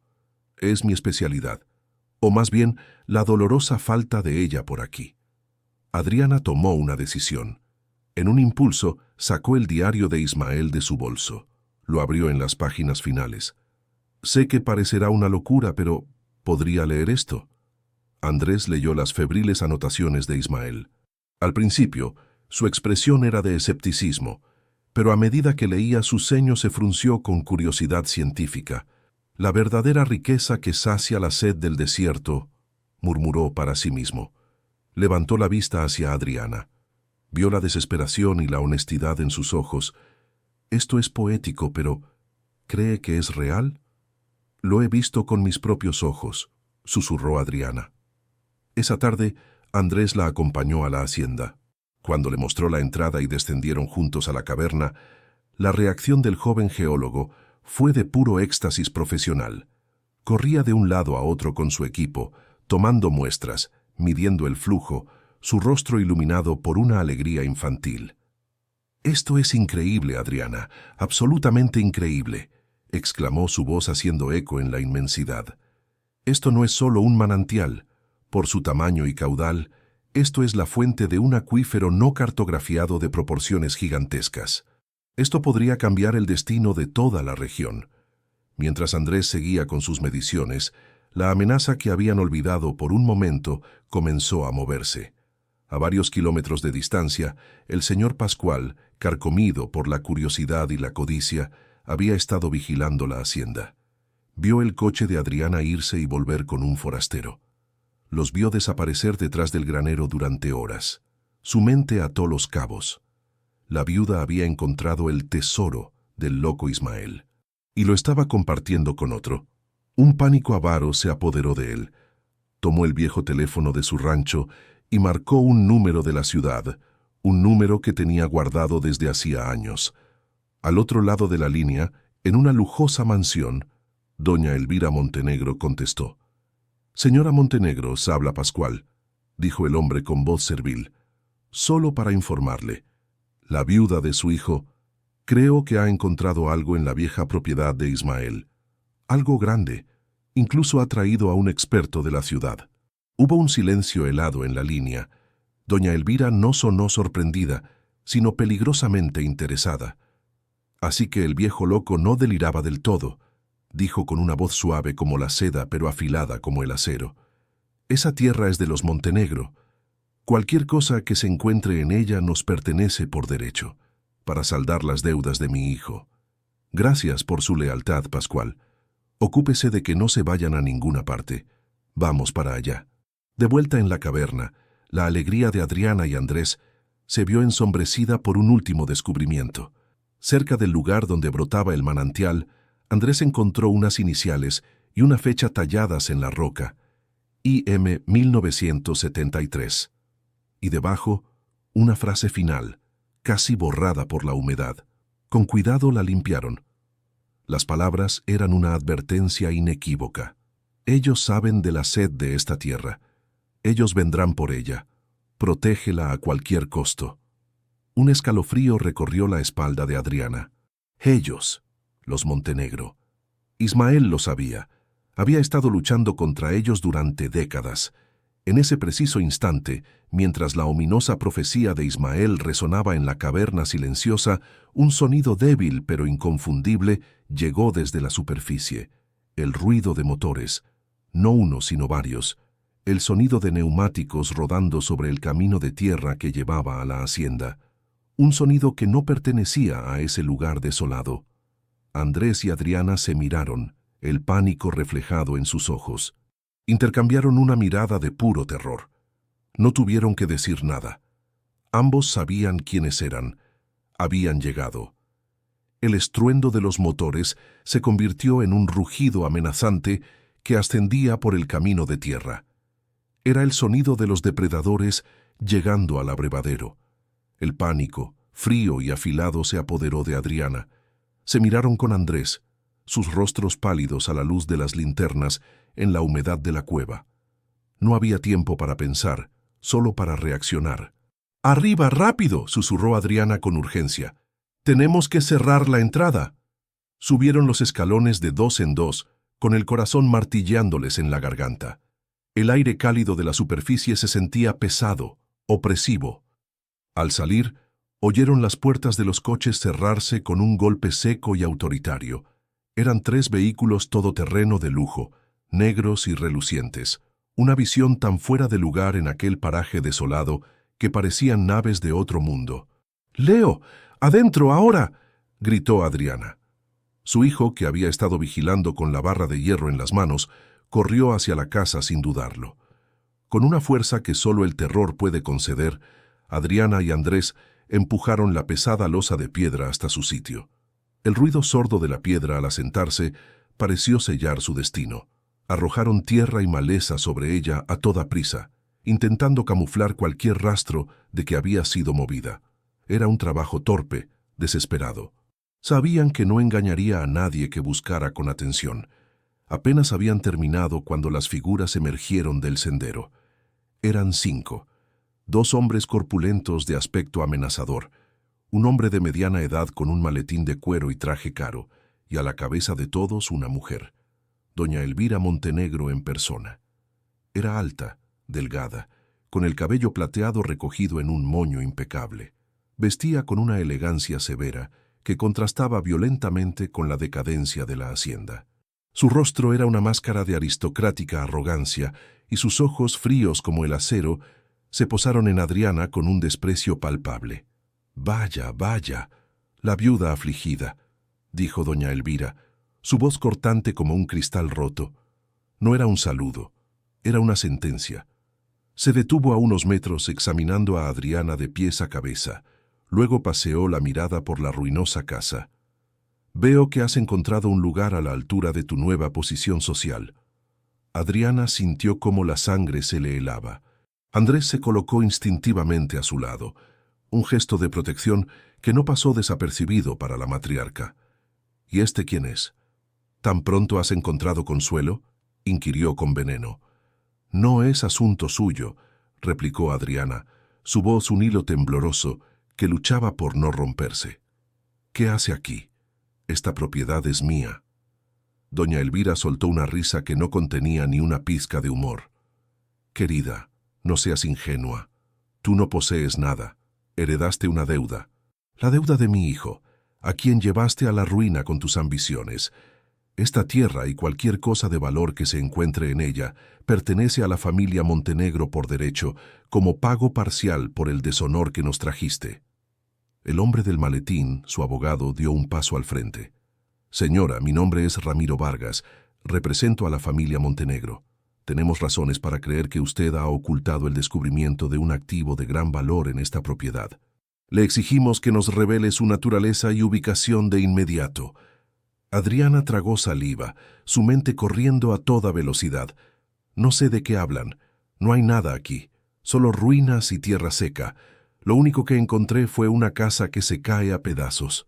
Es mi especialidad, o más bien, la dolorosa falta de ella por aquí. Adriana tomó una decisión. En un impulso, sacó el diario de Ismael de su bolso. Lo abrió en las páginas finales. Sé que parecerá una locura, pero ¿podría leer esto? Andrés leyó las febriles anotaciones de Ismael. Al principio, su expresión era de escepticismo, pero a medida que leía su ceño se frunció con curiosidad científica. La verdadera riqueza que sacia la sed del desierto, murmuró para sí mismo. Levantó la vista hacia Adriana. Vio la desesperación y la honestidad en sus ojos. Esto es poético, pero ¿cree que es real? Lo he visto con mis propios ojos, susurró Adriana. Esa tarde, Andrés la acompañó a la hacienda. Cuando le mostró la entrada y descendieron juntos a la caverna, la reacción del joven geólogo fue de puro éxtasis profesional. Corría de un lado a otro con su equipo, tomando muestras, midiendo el flujo, su rostro iluminado por una alegría infantil. «Esto es increíble, Adriana, absolutamente increíble», exclamó su voz haciendo eco en la inmensidad. «Esto no es solo un manantial. Por su tamaño y caudal, esto es la fuente de un acuífero no cartografiado de proporciones gigantescas. Esto podría cambiar el destino de toda la región». Mientras Andrés seguía con sus mediciones, la amenaza que habían olvidado por un momento comenzó a moverse. A varios kilómetros de distancia, el señor Pascual, carcomido por la curiosidad y la codicia, había estado vigilando la hacienda. Vio el coche de Adriana irse y volver con un forastero. Los vio desaparecer detrás del granero durante horas. Su mente ató los cabos. La viuda había encontrado el tesoro del loco Ismael y lo estaba compartiendo con otro. Un pánico avaro se apoderó de él. Tomó el viejo teléfono de su rancho y marcó un número de la ciudad, un número que tenía guardado desde hacía años. Al otro lado de la línea, en una lujosa mansión, doña Elvira Montenegro contestó. «Señora Montenegro, habla Pascual», dijo el hombre con voz servil. «Solo para informarle. La viuda de su hijo, creo que ha encontrado algo en la vieja propiedad de Ismael. Algo grande. Incluso ha traído a un experto de la ciudad». Hubo un silencio helado en la línea. Doña Elvira no sonó sorprendida, sino peligrosamente interesada. Así que el viejo loco no deliraba del todo, dijo con una voz suave como la seda pero afilada como el acero. «Esa tierra es de los Montenegro. Cualquier cosa que se encuentre en ella nos pertenece por derecho, para saldar las deudas de mi hijo. Gracias por su lealtad, Pascual. Ocúpese de que no se vayan a ninguna parte. Vamos para allá». De vuelta en la caverna, la alegría de Adriana y Andrés se vio ensombrecida por un último descubrimiento. Cerca del lugar donde brotaba el manantial, Andrés encontró unas iniciales y una fecha talladas en la roca, IM 1973. Y debajo, una frase final, casi borrada por la humedad. Con cuidado la limpiaron. Las palabras eran una advertencia inequívoca. Ellos saben de la sed de esta tierra. Ellos vendrán por ella. Protégela a cualquier costo. Un escalofrío recorrió la espalda de Adriana. Ellos, los Montenegro. Ismael lo sabía. Había estado luchando contra ellos durante décadas. En ese preciso instante, mientras la ominosa profecía de Ismael resonaba en la caverna silenciosa, un sonido débil pero inconfundible llegó desde la superficie. El ruido de motores, no uno sino varios. El sonido de neumáticos rodando sobre el camino de tierra que llevaba a la hacienda. Un sonido que no pertenecía a ese lugar desolado. Andrés y Adriana se miraron, el pánico reflejado en sus ojos. Intercambiaron una mirada de puro terror. No tuvieron que decir nada. Ambos sabían quiénes eran. Habían llegado. El estruendo de los motores se convirtió en un rugido amenazante que ascendía por el camino de tierra. Era el sonido de los depredadores llegando al abrevadero. El pánico, frío y afilado, se apoderó de Adriana. Se miraron con Andrés, sus rostros pálidos a la luz de las linternas en la humedad de la cueva. No había tiempo para pensar, solo para reaccionar. «¡Arriba, rápido!», susurró Adriana con urgencia. «Tenemos que cerrar la entrada». Subieron los escalones de dos en dos, con el corazón martilleándoles en la garganta. El aire cálido de la superficie se sentía pesado, opresivo. Al salir, oyeron las puertas de los coches cerrarse con un golpe seco y autoritario. Eran 3 vehículos todoterreno de lujo, negros y relucientes. Una visión tan fuera de lugar en aquel paraje desolado que parecían naves de otro mundo. «¡Leo! ¡Adentro, ahora!», gritó Adriana. Su hijo, que había estado vigilando con la barra de hierro en las manos, corrió hacia la casa sin dudarlo. Con una fuerza que solo el terror puede conceder, Adriana y Andrés empujaron la pesada losa de piedra hasta su sitio. El ruido sordo de la piedra al asentarse pareció sellar su destino. Arrojaron tierra y maleza sobre ella a toda prisa, intentando camuflar cualquier rastro de que había sido movida. Era un trabajo torpe, desesperado. Sabían que no engañaría a nadie que buscara con atención. Apenas habían terminado cuando las figuras emergieron del sendero. Eran 5. 2 hombres corpulentos de aspecto amenazador, un hombre de mediana edad con un maletín de cuero y traje caro, y a la cabeza de todos una mujer, doña Elvira Montenegro en persona. Era alta, delgada, con el cabello plateado recogido en un moño impecable. Vestía con una elegancia severa que contrastaba violentamente con la decadencia de la hacienda. Su rostro era una máscara de aristocrática arrogancia y sus ojos, fríos como el acero, se posaron en Adriana con un desprecio palpable. «Vaya, vaya, la viuda afligida», dijo doña Elvira, su voz cortante como un cristal roto. No era un saludo, era una sentencia. Se detuvo a unos metros examinando a Adriana de pies a cabeza. Luego paseó la mirada por la ruinosa casa. «Veo que has encontrado un lugar a la altura de tu nueva posición social». Adriana sintió cómo la sangre se le helaba. Andrés se colocó instintivamente a su lado, un gesto de protección que no pasó desapercibido para la matriarca. ¿Y este quién es? ¿Tan pronto has encontrado consuelo?, inquirió con veneno. No es asunto suyo, replicó Adriana, su voz un hilo tembloroso que luchaba por no romperse. ¿Qué hace aquí? Esta propiedad es mía. Doña Elvira soltó una risa que no contenía ni una pizca de humor. Querida, no seas ingenua. Tú no posees nada. Heredaste una deuda. La deuda de mi hijo, a quien llevaste a la ruina con tus ambiciones. Esta tierra y cualquier cosa de valor que se encuentre en ella pertenece a la familia Montenegro por derecho, como pago parcial por el deshonor que nos trajiste. El hombre del maletín, su abogado, dio un paso al frente. Señora, mi nombre es Ramiro Vargas. Represento a la familia Montenegro. Tenemos razones para creer que usted ha ocultado el descubrimiento de un activo de gran valor en esta propiedad. Le exigimos que nos revele su naturaleza y ubicación de inmediato. Adriana tragó saliva, su mente corriendo a toda velocidad. No sé de qué hablan. No hay nada aquí. Solo ruinas y tierra seca. Lo único que encontré fue una casa que se cae a pedazos.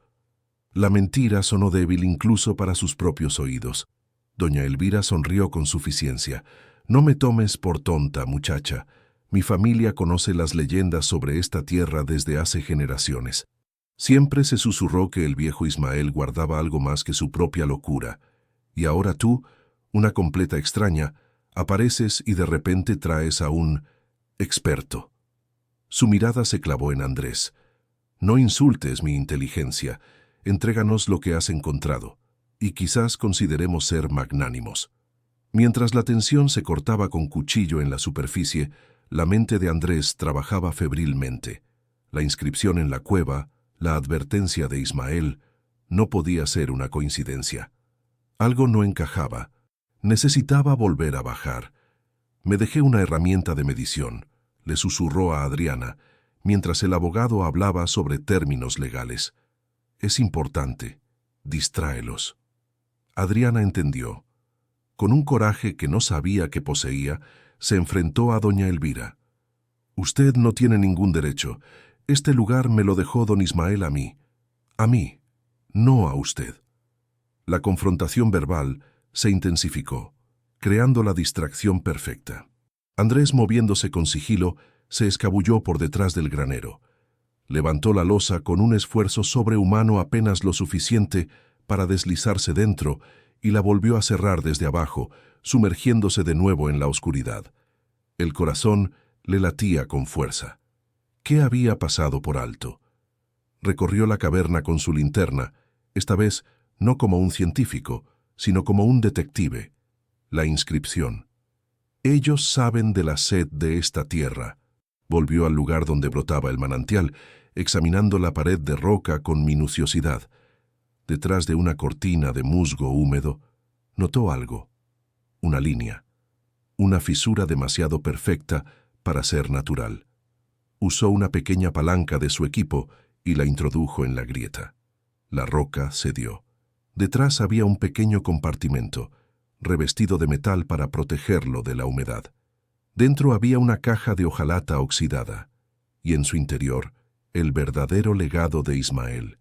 La mentira sonó débil incluso para sus propios oídos. Doña Elvira sonrió con suficiencia. No me tomes por tonta, muchacha. Mi familia conoce las leyendas sobre esta tierra desde hace generaciones. Siempre se susurró que el viejo Ismael guardaba algo más que su propia locura. Y ahora tú, una completa extraña, apareces y de repente traes a un experto. Su mirada se clavó en Andrés. No insultes mi inteligencia. Entréganos lo que has encontrado, y quizás consideremos ser magnánimos. Mientras la tensión se cortaba con cuchillo en la superficie, la mente de Andrés trabajaba febrilmente. La inscripción en la cueva, la advertencia de Ismael, no podía ser una coincidencia. Algo no encajaba. Necesitaba volver a bajar. Me dejé una herramienta de medición, le susurró a Adriana, mientras el abogado hablaba sobre términos legales. Es importante. Distráelos. Adriana entendió. Con un coraje que no sabía que poseía, se enfrentó a doña Elvira. Usted no tiene ningún derecho. Este lugar me lo dejó don Ismael a mí. A mí, no a usted. La confrontación verbal se intensificó, creando la distracción perfecta. Andrés, moviéndose con sigilo, se escabulló por detrás del granero. Levantó la losa con un esfuerzo sobrehumano apenas lo suficiente para deslizarse dentro y la volvió a cerrar desde abajo, sumergiéndose de nuevo en la oscuridad. El corazón le latía con fuerza. ¿Qué había pasado por alto? Recorrió la caverna con su linterna, esta vez no como un científico, sino como un detective. La inscripción. Ellos saben de la sed de esta tierra. Volvió al lugar donde brotaba el manantial, examinando la pared de roca con minuciosidad. Detrás de una cortina de musgo húmedo, notó algo. Una línea. Una fisura demasiado perfecta para ser natural. Usó una pequeña palanca de su equipo y la introdujo en la grieta. La roca cedió. Detrás había un pequeño compartimento, revestido de metal para protegerlo de la humedad. Dentro había una caja de hojalata oxidada, y en su interior, el verdadero legado de Ismael.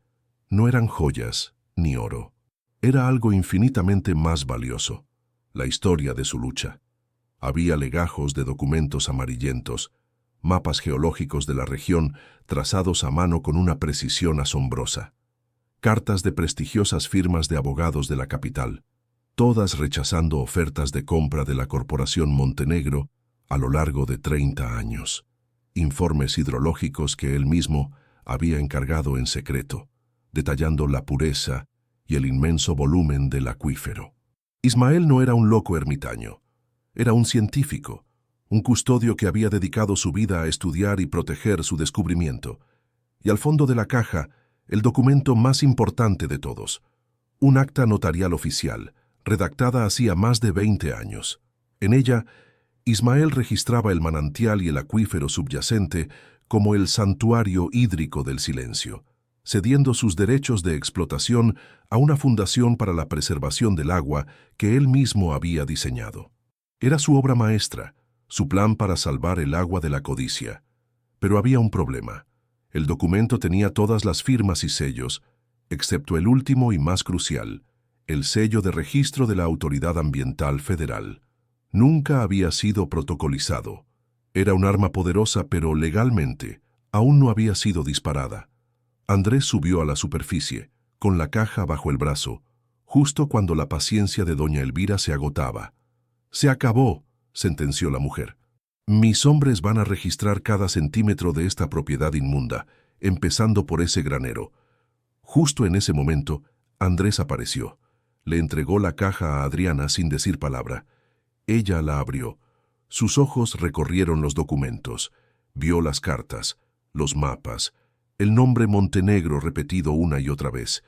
No eran joyas ni oro. Era algo infinitamente más valioso, la historia de su lucha. Había legajos de documentos amarillentos, mapas geológicos de la región trazados a mano con una precisión asombrosa, cartas de prestigiosas firmas de abogados de la capital, todas rechazando ofertas de compra de la Corporación Montenegro a lo largo de 30 años, informes hidrológicos que él mismo había encargado en secreto, detallando la pureza y el inmenso volumen del acuífero. Ismael no era un loco ermitaño, era un científico, un custodio que había dedicado su vida a estudiar y proteger su descubrimiento. Y al fondo de la caja, el documento más importante de todos, un acta notarial oficial, redactada hacía más de 20 años. En ella, Ismael registraba el manantial y el acuífero subyacente como el santuario hídrico del silencio, cediendo sus derechos de explotación a una fundación para la preservación del agua que él mismo había diseñado. Era su obra maestra, su plan para salvar el agua de la codicia. Pero había un problema. El documento tenía todas las firmas y sellos, excepto el último y más crucial, el sello de registro de la Autoridad Ambiental Federal. Nunca había sido protocolizado. Era un arma poderosa, pero legalmente aún no había sido disparada. Andrés subió a la superficie, con la caja bajo el brazo, justo cuando la paciencia de doña Elvira se agotaba. «Se acabó», sentenció la mujer. «Mis hombres van a registrar cada centímetro de esta propiedad inmunda, empezando por ese granero». Justo en ese momento, Andrés apareció. Le entregó la caja a Adriana sin decir palabra. Ella la abrió. Sus ojos recorrieron los documentos. Vio las cartas, los mapas, el nombre Montenegro repetido una y otra vez.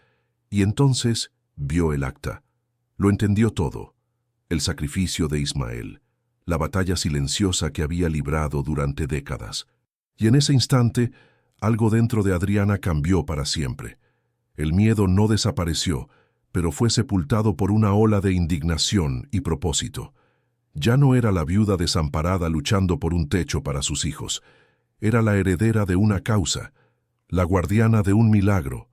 Y entonces vio el acta. Lo entendió todo. El sacrificio de Ismael, la batalla silenciosa que había librado durante décadas. Y en ese instante, algo dentro de Adriana cambió para siempre. El miedo no desapareció, pero fue sepultado por una ola de indignación y propósito. Ya no era la viuda desamparada luchando por un techo para sus hijos. Era la heredera de una causa, la guardiana de un milagro.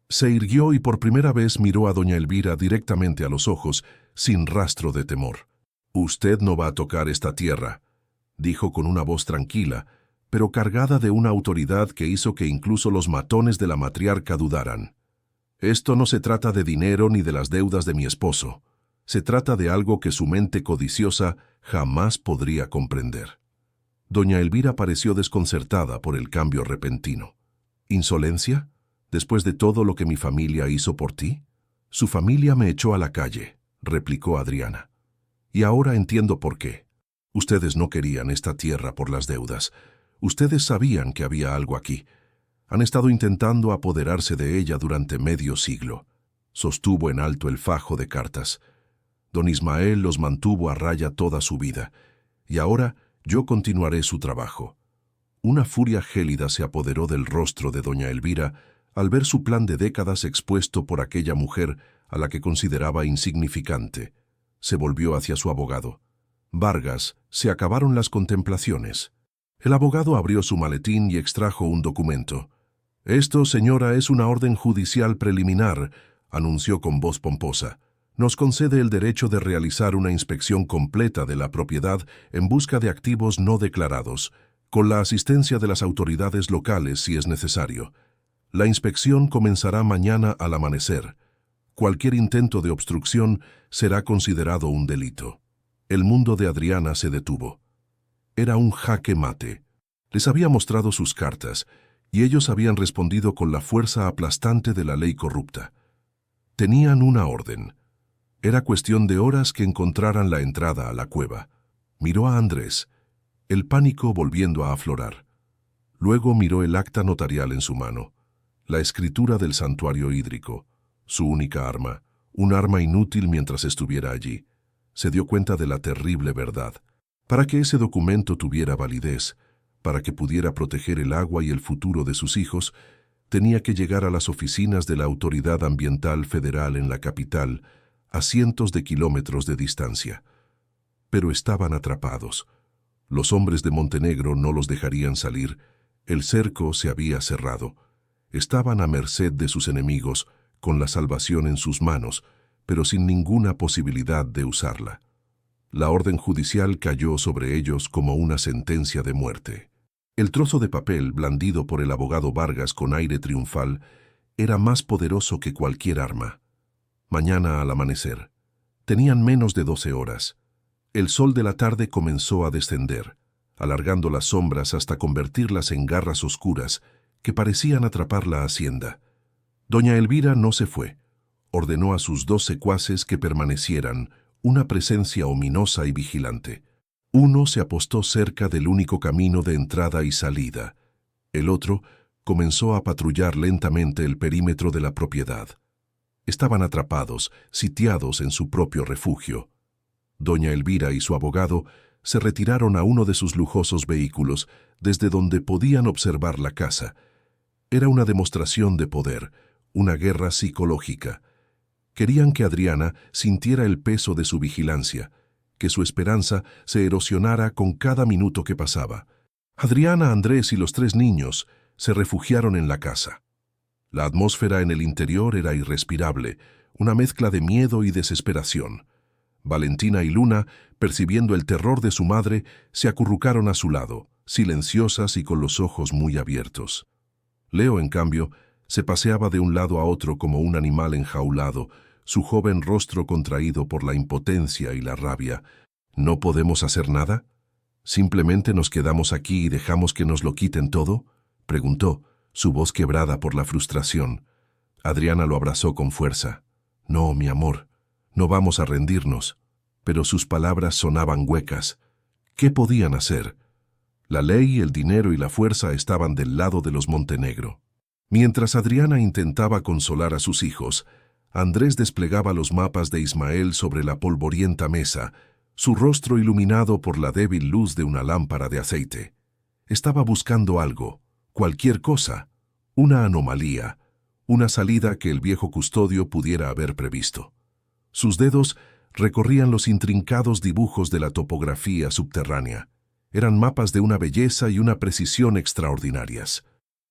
Se irguió y por primera vez miró a doña Elvira directamente a los ojos, sin rastro de temor. «Usted no va a tocar esta tierra», dijo con una voz tranquila, pero cargada de una autoridad que hizo que incluso los matones de la matriarca dudaran. «Esto no se trata de dinero ni de las deudas de mi esposo. Se trata de algo que su mente codiciosa jamás podría comprender». Doña Elvira pareció desconcertada por el cambio repentino. «¿Insolencia? ¿Después de todo lo que mi familia hizo por ti?» «Su familia me echó a la calle», replicó Adriana. «Y ahora entiendo por qué. Ustedes no querían esta tierra por las deudas. Ustedes sabían que había algo aquí. Han estado intentando apoderarse de ella durante medio siglo». Sostuvo en alto el fajo de cartas. «Don Ismael los mantuvo a raya toda su vida, y ahora yo continuaré su trabajo». Una furia gélida se apoderó del rostro de doña Elvira al ver su plan de décadas expuesto por aquella mujer a la que consideraba insignificante. Se volvió hacia su abogado. «Vargas, se acabaron las contemplaciones». El abogado abrió su maletín y extrajo un documento. «Esto, señora, es una orden judicial preliminar», anunció con voz pomposa. «Nos concede el derecho de realizar una inspección completa de la propiedad en busca de activos no declarados, con la asistencia de las autoridades locales si es necesario. La inspección comenzará mañana al amanecer. Cualquier intento de obstrucción será considerado un delito». El mundo de Adriana se detuvo. Era un jaque mate. Les había mostrado sus cartas, y ellos habían respondido con la fuerza aplastante de la ley corrupta. Tenían una orden. Era cuestión de horas que encontraran la entrada a la cueva. Miró a Andrés, el pánico volviendo a aflorar. Luego miró el acta notarial en su mano, la escritura del santuario hídrico, su única arma, un arma inútil mientras estuviera allí. Se dio cuenta de la terrible verdad. Para que ese documento tuviera validez, para que pudiera proteger el agua y el futuro de sus hijos, tenía que llegar a las oficinas de la Autoridad Ambiental Federal en la capital, a cientos de kilómetros de distancia. Pero estaban atrapados. Los hombres de Montenegro no los dejarían salir. El cerco se había cerrado. Estaban a merced de sus enemigos, con la salvación en sus manos, pero sin ninguna posibilidad de usarla. La orden judicial cayó sobre ellos como una sentencia de muerte. El trozo de papel, blandido por el abogado Vargas con aire triunfal, era más poderoso que cualquier arma. Mañana al amanecer. Tenían menos de 12 horas. El sol de la tarde comenzó a descender, alargando las sombras hasta convertirlas en garras oscuras que parecían atrapar la hacienda. Doña Elvira no se fue. Ordenó a sus 2 secuaces que permanecieran, una presencia ominosa y vigilante. Uno se apostó cerca del único camino de entrada y salida. El otro comenzó a patrullar lentamente el perímetro de la propiedad. Estaban atrapados, sitiados en su propio refugio. Doña Elvira y su abogado se retiraron a uno de sus lujosos vehículos, desde donde podían observar la casa. Era una demostración de poder, una guerra psicológica. Querían que Adriana sintiera el peso de su vigilancia, que su esperanza se erosionara con cada minuto que pasaba. Adriana, Andrés y los 3 niños se refugiaron en la casa. La atmósfera en el interior era irrespirable, una mezcla de miedo y desesperación. Valentina y Luna, percibiendo el terror de su madre, se acurrucaron a su lado, silenciosas y con los ojos muy abiertos. Leo, en cambio, se paseaba de un lado a otro como un animal enjaulado, su joven rostro contraído por la impotencia y la rabia. ¿No podemos hacer nada? ¿Simplemente nos quedamos aquí y dejamos que nos lo quiten todo?, preguntó, su voz quebrada por la frustración. Adriana lo abrazó con fuerza. No, mi amor, no vamos a rendirnos. Pero sus palabras sonaban huecas. ¿Qué podían hacer? La ley, el dinero y la fuerza estaban del lado de los Montenegro. Mientras Adriana intentaba consolar a sus hijos, Andrés desplegaba los mapas de Ismael sobre la polvorienta mesa, su rostro iluminado por la débil luz de una lámpara de aceite. Estaba buscando algo, cualquier cosa, una anomalía, una salida que el viejo custodio pudiera haber previsto. Sus dedos recorrían los intrincados dibujos de la topografía subterránea. Eran mapas de una belleza y una precisión extraordinarias.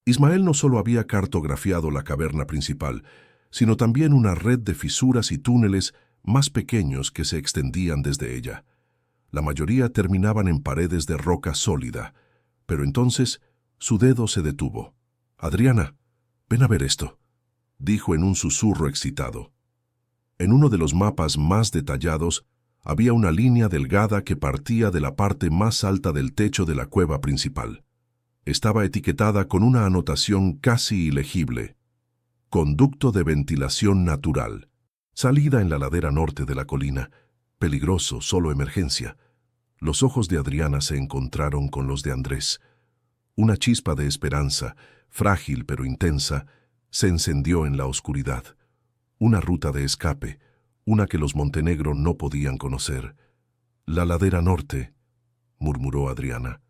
Ismael no solo había cartografiado la caverna principal, sino también una red de fisuras y túneles más pequeños que se extendían desde ella. La mayoría terminaban en paredes de roca sólida, pero entonces su dedo se detuvo. «Adriana, ven a ver esto», dijo en un susurro excitado. En uno de los mapas más detallados había una línea delgada que partía de la parte más alta del techo de la cueva principal. Estaba etiquetada con una anotación casi ilegible: «Conducto de ventilación natural. Salida en la ladera norte de la colina. Peligroso, solo emergencia». Los ojos de Adriana se encontraron con los de Andrés. Una chispa de esperanza, frágil pero intensa, se encendió en la oscuridad. Una ruta de escape, una que los Montenegro no podían conocer. «La ladera norte», murmuró Adriana.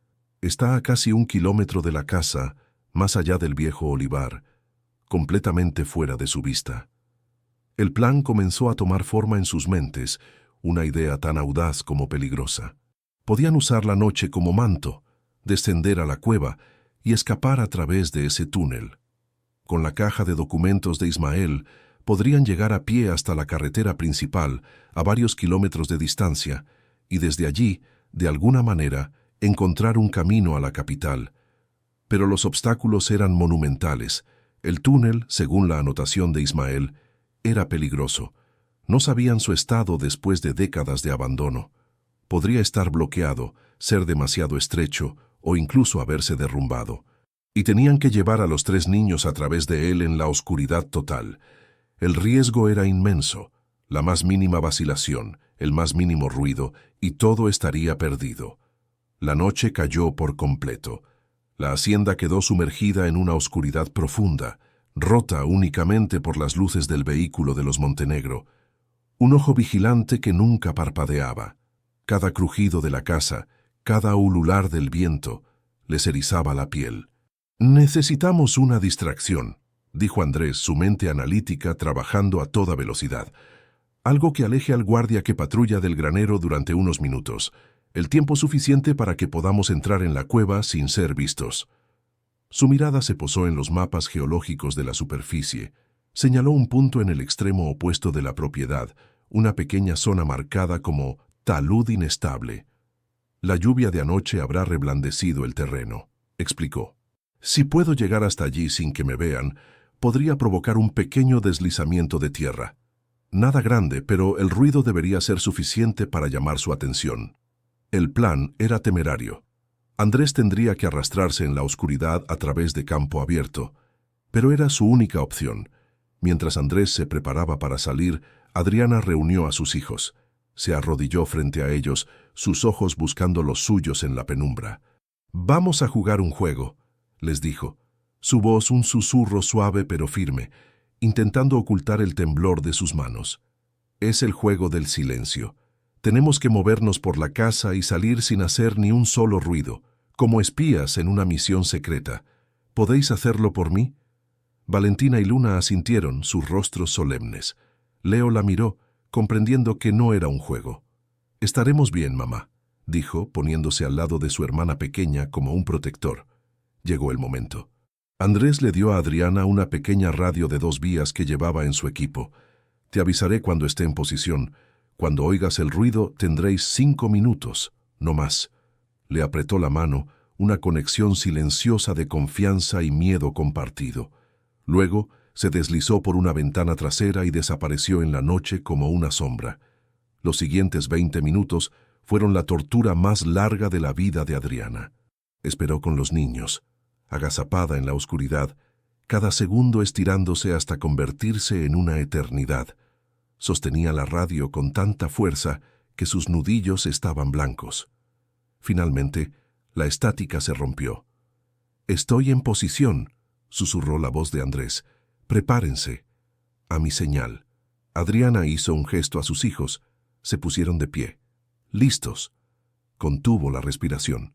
«Está a casi 1 kilómetro de la casa, más allá del viejo olivar, completamente fuera de su vista». El plan comenzó a tomar forma en sus mentes, una idea tan audaz como peligrosa. Podían usar la noche como manto, descender a la cueva y escapar a través de ese túnel. Con la caja de documentos de Ismael, podrían llegar a pie hasta la carretera principal, a varios kilómetros de distancia, y desde allí, de alguna manera, encontrar un camino a la capital. Pero los obstáculos eran monumentales. El túnel, según la anotación de Ismael, era peligroso. No sabían su estado después de décadas de abandono. Podría estar bloqueado, ser demasiado estrecho o incluso haberse derrumbado. Y tenían que llevar a los 3 niños a través de él en la oscuridad total. El riesgo era inmenso. La más mínima vacilación, el más mínimo ruido, y todo estaría perdido. La noche cayó por completo. La hacienda quedó sumergida en una oscuridad profunda, rota únicamente por las luces del vehículo de los Montenegro. Un ojo vigilante que nunca parpadeaba. Cada crujido de la casa, cada ulular del viento, les erizaba la piel. «Necesitamos una distracción», dijo Andrés, su mente analítica trabajando a toda velocidad. «Algo que aleje al guardia que patrulla del granero durante unos minutos, el tiempo suficiente para que podamos entrar en la cueva sin ser vistos». Su mirada se posó en los mapas geológicos de la superficie. Señaló un punto en el extremo opuesto de la propiedad, una pequeña zona marcada como talud inestable. «La lluvia de anoche habrá reblandecido el terreno», explicó. «Si puedo llegar hasta allí sin que me vean, podría provocar un pequeño deslizamiento de tierra. Nada grande, pero el ruido debería ser suficiente para llamar su atención». El plan era temerario. Andrés tendría que arrastrarse en la oscuridad a través de campo abierto, pero era su única opción. Mientras Andrés se preparaba para salir, Adriana reunió a sus hijos. Se arrodilló frente a ellos, sus ojos buscando los suyos en la penumbra. «Vamos a jugar un juego», les dijo. Su voz un susurro suave pero firme, intentando ocultar el temblor de sus manos. «Es el juego del silencio. Tenemos que movernos por la casa y salir sin hacer ni un solo ruido, como espías en una misión secreta. ¿Podéis hacerlo por mí?» Valentina y Luna asintieron, sus rostros solemnes. Leo la miró, comprendiendo que no era un juego. Estaremos bien, mamá, dijo, poniéndose al lado de su hermana pequeña como un protector. Llegó el momento. Andrés le dio a Adriana una pequeña radio de 2 vías que llevaba en su equipo. Te avisaré cuando esté en posición. Cuando oigas el ruido, tendréis 5 minutos, no más. Le apretó la mano, una conexión silenciosa de confianza y miedo compartido. Luego, se deslizó por una ventana trasera y desapareció en la noche como una sombra. Los siguientes 20 minutos fueron la tortura más larga de la vida de Adriana. Esperó con los niños, agazapada en la oscuridad, cada segundo estirándose hasta convertirse en una eternidad. Sostenía la radio con tanta fuerza que sus nudillos estaban blancos. Finalmente, la estática se rompió. «Estoy en posición», susurró la voz de Andrés. «Prepárense». A mi señal. Adriana hizo un gesto a sus hijos. Se pusieron de pie. «Listos». Contuvo la respiración.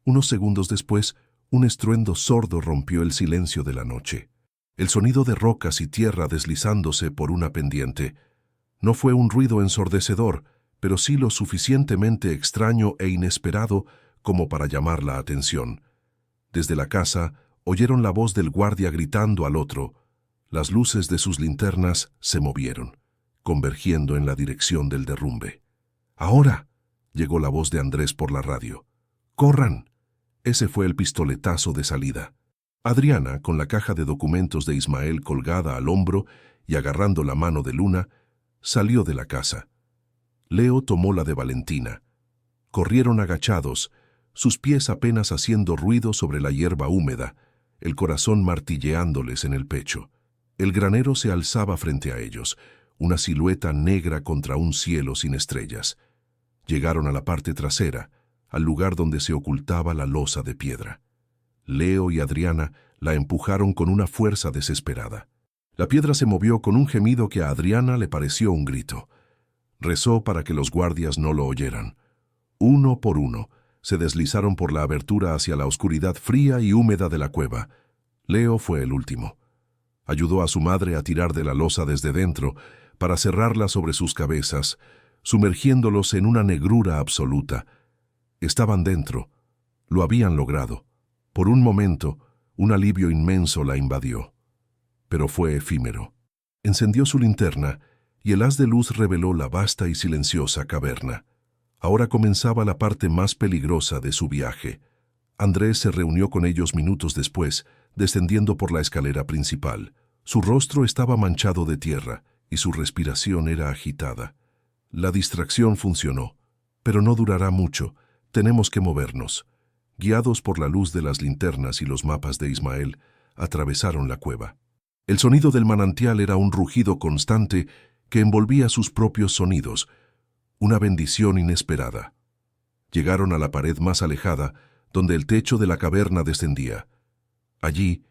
Unos segundos después, un estruendo sordo rompió el silencio de la noche. El sonido de rocas y tierra deslizándose por una pendiente. No fue un ruido ensordecedor, pero sí lo suficientemente extraño e inesperado como para llamar la atención. Desde la casa, oyeron la voz del guardia gritando al otro. Las luces de sus linternas se movieron, convergiendo en la dirección del derrumbe. «¡Ahora!», llegó la voz de Andrés por la radio. «¡Corran!». Ese fue el pistoletazo de salida. Adriana, con la caja de documentos de Ismael colgada al hombro y agarrando la mano de Luna, salió de la casa. Leo tomó la de Valentina. Corrieron agachados, sus pies apenas haciendo ruido sobre la hierba húmeda, el corazón martilleándoles en el pecho. El granero se alzaba frente a ellos, una silueta negra contra un cielo sin estrellas. Llegaron a la parte trasera, al lugar donde se ocultaba la losa de piedra. Leo y Adriana la empujaron con una fuerza desesperada. La piedra se movió con un gemido que a Adriana le pareció un grito. Rezó para que los guardias no lo oyeran. Uno por uno, se deslizaron por la abertura hacia la oscuridad fría y húmeda de la cueva. Leo fue el último. Ayudó a su madre a tirar de la losa desde dentro, para cerrarla sobre sus cabezas, sumergiéndolos en una negrura absoluta. Estaban dentro. Lo habían logrado. Por un momento, un alivio inmenso la invadió. Pero fue efímero. Encendió su linterna y el haz de luz reveló la vasta y silenciosa caverna. Ahora comenzaba la parte más peligrosa de su viaje. Andrés se reunió con ellos minutos después, descendiendo por la escalera principal. Su rostro estaba manchado de tierra y su respiración era agitada. La distracción funcionó, pero no durará mucho. Tenemos que movernos. Guiados por la luz de las linternas y los mapas de Ismael, atravesaron la cueva. El sonido del manantial era un rugido constante que envolvía sus propios sonidos, una bendición inesperada. Llegaron a la pared más alejada, donde el techo de la caverna descendía. Allí,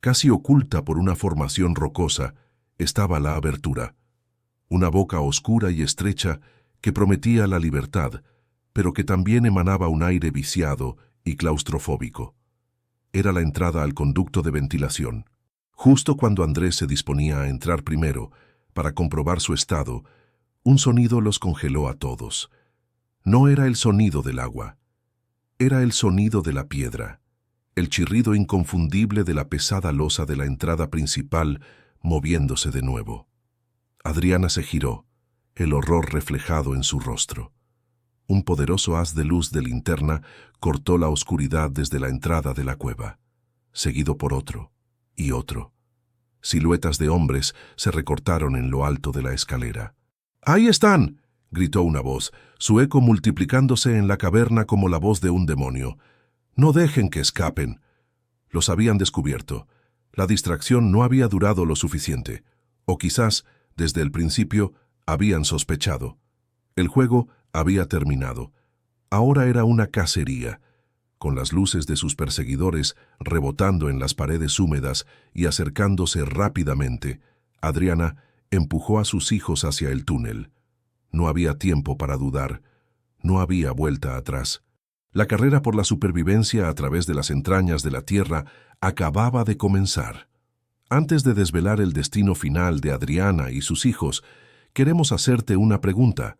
casi oculta por una formación rocosa, estaba la abertura. Una boca oscura y estrecha que prometía la libertad, pero que también emanaba un aire viciado y claustrofóbico. Era la entrada al conducto de ventilación. Justo cuando Andrés se disponía a entrar primero, para comprobar su estado, un sonido los congeló a todos. No era el sonido del agua. Era el sonido de la piedra, el chirrido inconfundible de la pesada losa de la entrada principal moviéndose de nuevo. Adriana se giró, el horror reflejado en su rostro. Un poderoso haz de luz de linterna cortó la oscuridad desde la entrada de la cueva, seguido por otro y otro. Siluetas de hombres se recortaron en lo alto de la escalera. «¡Ahí están!», gritó una voz, su eco multiplicándose en la caverna como la voz de un demonio. «No dejen que escapen». Los habían descubierto. La distracción no había durado lo suficiente. O quizás, desde el principio, habían sospechado. El juego había terminado. Ahora era una cacería, con las luces de sus perseguidores rebotando en las paredes húmedas y acercándose rápidamente. Adriana empujó a sus hijos hacia el túnel. No había tiempo para dudar. No había vuelta atrás. La carrera por la supervivencia a través de las entrañas de la tierra acababa de comenzar. Antes de desvelar el destino final de Adriana y sus hijos, queremos hacerte una pregunta.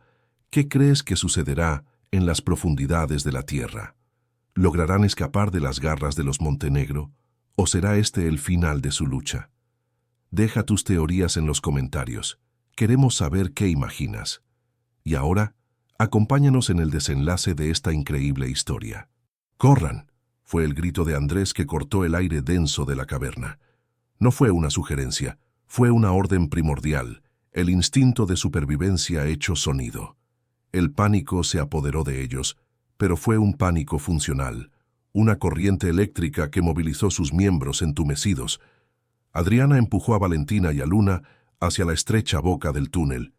¿Qué crees que sucederá en las profundidades de la tierra? ¿Lograrán escapar de las garras de los Montenegro? ¿O será este el final de su lucha? Deja tus teorías en los comentarios. Queremos saber qué imaginas. Y ahora, acompáñanos en el desenlace de esta increíble historia. ¡Corran!, fue el grito de Andrés que cortó el aire denso de la caverna. No fue una sugerencia, fue una orden primordial, el instinto de supervivencia hecho sonido. El pánico se apoderó de ellos, pero fue un pánico funcional, una corriente eléctrica que movilizó sus miembros entumecidos. Adriana empujó a Valentina y a Luna hacia la estrecha boca del túnel.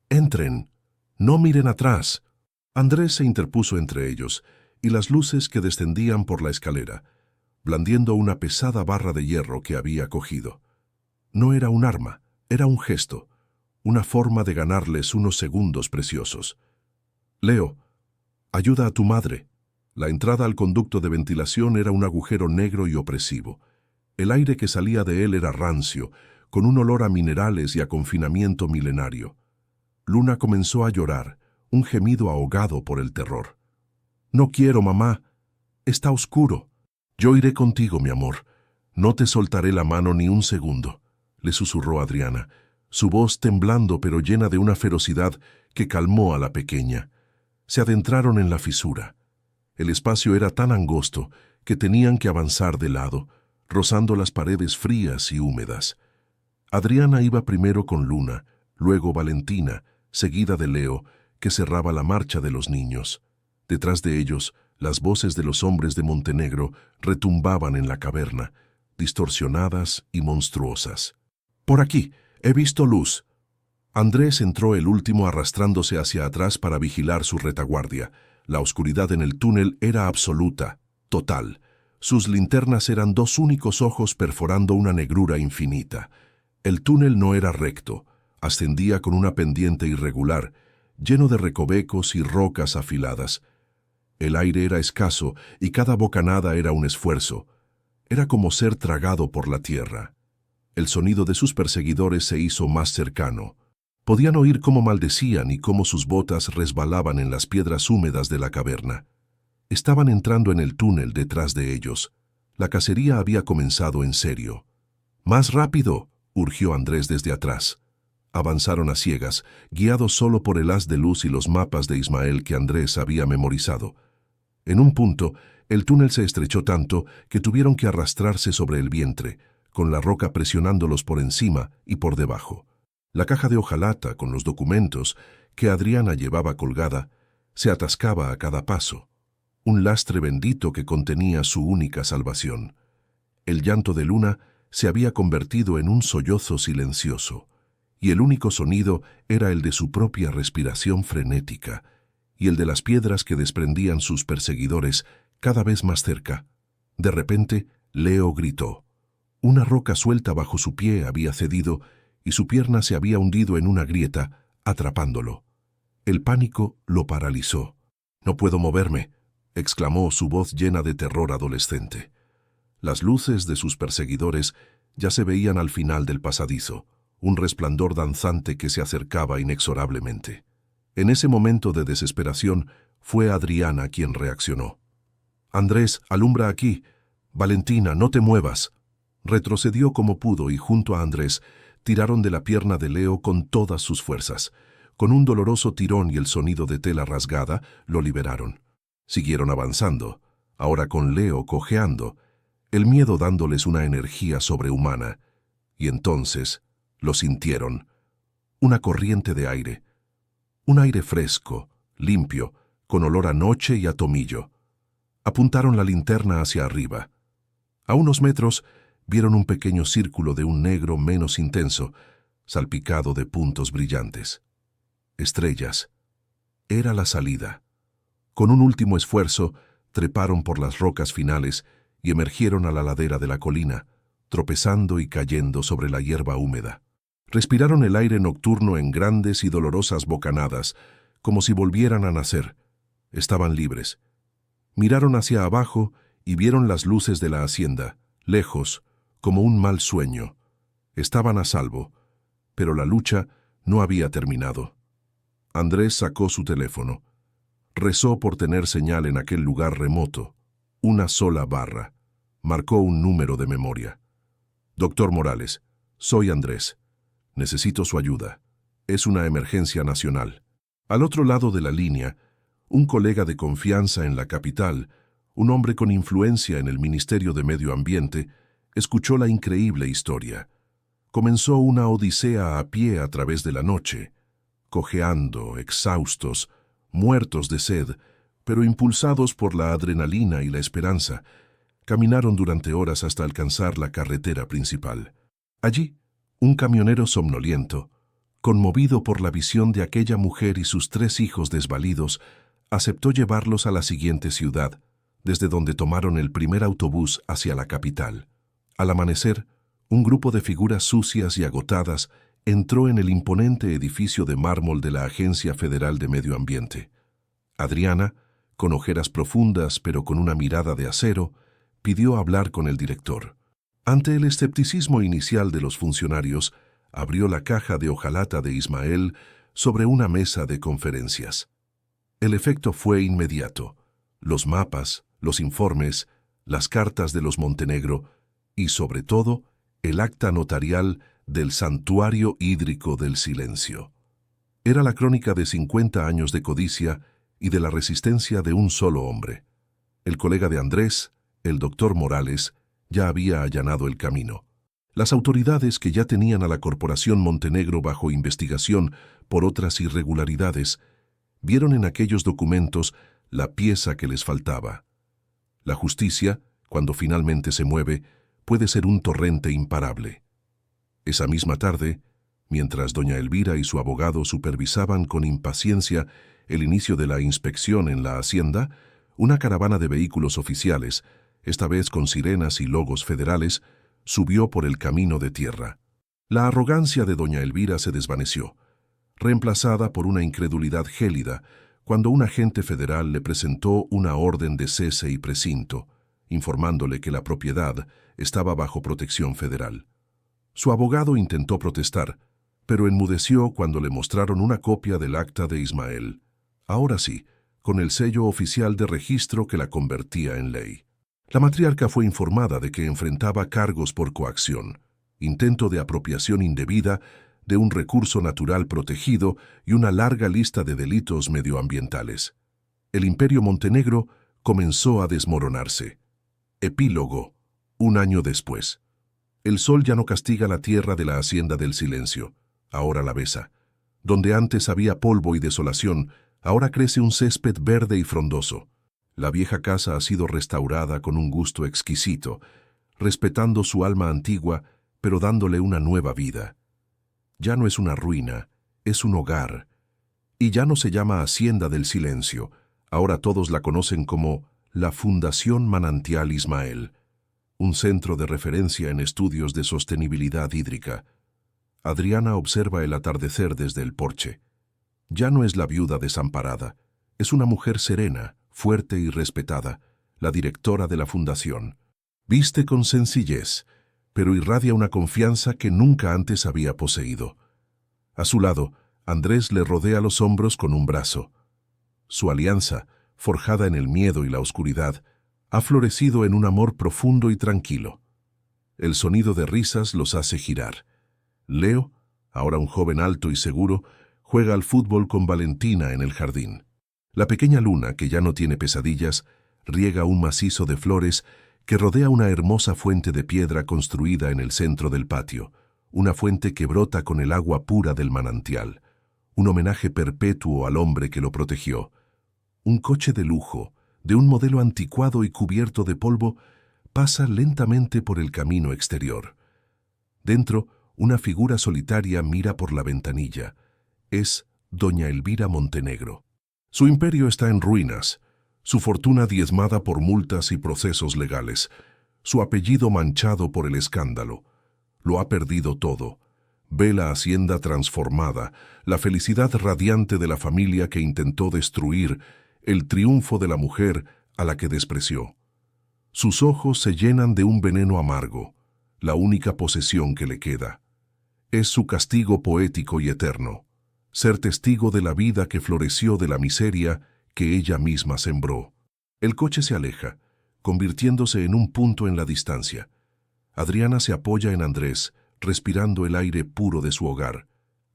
¡Entren! ¡No miren atrás! Andrés se interpuso entre ellos, y las luces que descendían por la escalera, blandiendo una pesada barra de hierro que había cogido. No era un arma, era un gesto, una forma de ganarles unos segundos preciosos. Leo, ayuda a tu madre. La entrada al conducto de ventilación era un agujero negro y opresivo. El aire que salía de él era rancio, con un olor a minerales y a confinamiento milenario. Luna comenzó a llorar, un gemido ahogado por el terror. «No quiero, mamá. Está oscuro. Yo iré contigo, mi amor. No te soltaré la mano ni un segundo», le susurró Adriana, su voz temblando pero llena de una ferocidad que calmó a la pequeña. Se adentraron en la fisura. El espacio era tan angosto que tenían que avanzar de lado, rozando las paredes frías y húmedas. Adriana iba primero con Luna, luego Valentina, seguida de Leo, que cerraba la marcha de los niños. Detrás de ellos, las voces de los hombres de Montenegro retumbaban en la caverna, distorsionadas y monstruosas. «Por aquí, he visto luz». Andrés entró el último arrastrándose hacia atrás para vigilar su retaguardia. La oscuridad en el túnel era absoluta, total. Sus linternas eran dos únicos ojos perforando una negrura infinita. El túnel no era recto, ascendía con una pendiente irregular, lleno de recovecos y rocas afiladas. El aire era escaso y cada bocanada era un esfuerzo. Era como ser tragado por la tierra. El sonido de sus perseguidores se hizo más cercano. Podían oír cómo maldecían y cómo sus botas resbalaban en las piedras húmedas de la caverna. Estaban entrando en el túnel detrás de ellos. La cacería había comenzado en serio. «¡Más rápido!», urgió Andrés desde atrás. Avanzaron a ciegas, guiados solo por el haz de luz y los mapas de Ismael que Andrés había memorizado. En un punto, el túnel se estrechó tanto que tuvieron que arrastrarse sobre el vientre, con la roca presionándolos por encima y por debajo. La caja de hojalata con los documentos que Adriana llevaba colgada se atascaba a cada paso, un lastre bendito que contenía su única salvación. El llanto de Luna se había convertido en un sollozo silencioso, y el único sonido era el de su propia respiración frenética y el de las piedras que desprendían sus perseguidores cada vez más cerca. De repente, Leo gritó. Una roca suelta bajo su pie había cedido y su pierna se había hundido en una grieta, atrapándolo. El pánico lo paralizó. «No puedo moverme», exclamó su voz llena de terror adolescente. Las luces de sus perseguidores ya se veían al final del pasadizo, un resplandor danzante que se acercaba inexorablemente. En ese momento de desesperación fue Adriana quien reaccionó. «Andrés, alumbra aquí. Valentina, no te muevas». Retrocedió como pudo y junto a Andrés tiraron de la pierna de Leo con todas sus fuerzas. Con un doloroso tirón y el sonido de tela rasgada, lo liberaron. Siguieron avanzando, ahora con Leo cojeando, el miedo dándoles una energía sobrehumana. Y entonces lo sintieron. Una corriente de aire. Un aire fresco, limpio, con olor a noche y a tomillo. Apuntaron la linterna hacia arriba. A unos metros vieron un pequeño círculo de un negro menos intenso, salpicado de puntos brillantes. Estrellas. Era la salida. Con un último esfuerzo, treparon por las rocas finales y emergieron a la ladera de la colina, tropezando y cayendo sobre la hierba húmeda. Respiraron el aire nocturno en grandes y dolorosas bocanadas, como si volvieran a nacer. Estaban libres. Miraron hacia abajo y vieron las luces de la hacienda, lejos, como un mal sueño. Estaban a salvo, pero la lucha no había terminado. Andrés sacó su teléfono. Rezó por tener señal en aquel lugar remoto. Una sola barra. Marcó un número de memoria. Doctor Morales, soy Andrés. Necesito su ayuda. Es una emergencia nacional. Al otro lado de la línea, un colega de confianza en la capital, un hombre con influencia en el Ministerio de Medio Ambiente, escuchó la increíble historia. Comenzó una odisea a pie a través de la noche, cojeando, exhaustos, muertos de sed, pero impulsados por la adrenalina y la esperanza, caminaron durante horas hasta alcanzar la carretera principal. Allí, un camionero somnoliento, conmovido por la visión de aquella mujer y sus 3 hijos desvalidos, aceptó llevarlos a la siguiente ciudad, desde donde tomaron el primer autobús hacia la capital. Al amanecer, un grupo de figuras sucias y agotadas entró en el imponente edificio de mármol de la Agencia Federal de Medio Ambiente. Adriana, con ojeras profundas pero con una mirada de acero, pidió hablar con el director. Ante el escepticismo inicial de los funcionarios, abrió la caja de hojalata de Ismael sobre una mesa de conferencias. El efecto fue inmediato. Los mapas, los informes, las cartas de los Montenegro y, sobre todo, el acta notarial del Santuario Hídrico del Silencio. Era la crónica de 50 años de codicia y de la resistencia de un solo hombre. El colega de Andrés, el doctor Morales, ya había allanado el camino. Las autoridades que ya tenían a la Corporación Montenegro bajo investigación por otras irregularidades, vieron en aquellos documentos la pieza que les faltaba. La justicia, cuando finalmente se mueve, puede ser un torrente imparable. Esa misma tarde, mientras doña Elvira y su abogado supervisaban con impaciencia el inicio de la inspección en la hacienda, una caravana de vehículos oficiales, esta vez con sirenas y logos federales, subió por el camino de tierra. La arrogancia de doña Elvira se desvaneció, reemplazada por una incredulidad gélida, cuando un agente federal le presentó una orden de cese y precinto, informándole que la propiedad estaba bajo protección federal. Su abogado intentó protestar, pero enmudeció cuando le mostraron una copia del acta de Ismael, ahora sí, con el sello oficial de registro que la convertía en ley. La matriarca fue informada de que enfrentaba cargos por coacción, intento de apropiación indebida de un recurso natural protegido y una larga lista de delitos medioambientales. El Imperio Montenegro comenzó a desmoronarse. Epílogo, 1 año después. El sol ya no castiga la tierra de la Hacienda del Silencio, ahora la besa. Donde antes había polvo y desolación, ahora crece un césped verde y frondoso. La vieja casa ha sido restaurada con un gusto exquisito, respetando su alma antigua, pero dándole una nueva vida. Ya no es una ruina, es un hogar. Y ya no se llama Hacienda del Silencio, ahora todos la conocen como la Fundación Manantial Ismael, un centro de referencia en estudios de sostenibilidad hídrica. Adriana observa el atardecer desde el porche. Ya no es la viuda desamparada, es una mujer serena, fuerte y respetada, la directora de la fundación. Viste con sencillez, pero irradia una confianza que nunca antes había poseído. A su lado, Andrés le rodea los hombros con un brazo. Su alianza, forjada en el miedo y la oscuridad, ha florecido en un amor profundo y tranquilo. El sonido de risas los hace girar. Leo, ahora un joven alto y seguro, juega al fútbol con Valentina en el jardín. La pequeña luna, que ya no tiene pesadillas, riega un macizo de flores que rodea una hermosa fuente de piedra construida en el centro del patio, una fuente que brota con el agua pura del manantial, un homenaje perpetuo al hombre que lo protegió. Un coche de lujo, de un modelo anticuado y cubierto de polvo, pasa lentamente por el camino exterior. Dentro, una figura solitaria mira por la ventanilla. Es doña Elvira Montenegro. Su imperio está en ruinas, su fortuna diezmada por multas y procesos legales, su apellido manchado por el escándalo. Lo ha perdido todo. Ve la hacienda transformada, la felicidad radiante de la familia que intentó destruir, el triunfo de la mujer a la que despreció. Sus ojos se llenan de un veneno amargo, la única posesión que le queda. Es su castigo poético y eterno. ser testigo de la vida que floreció de la miseria que ella misma sembró. El coche se aleja, convirtiéndose en un punto en la distancia. Adriana se apoya en Andrés, respirando el aire puro de su hogar.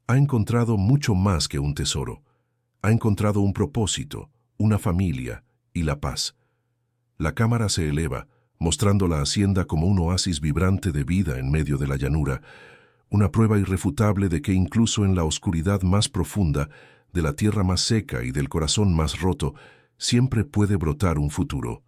Ha encontrado mucho más que un tesoro. Ha encontrado un propósito, una familia y la paz. La cámara se eleva, mostrando la hacienda como un oasis vibrante de vida en medio de la llanura, una prueba irrefutable de que incluso en la oscuridad más profunda, de la tierra más seca y del corazón más roto, siempre puede brotar un futuro.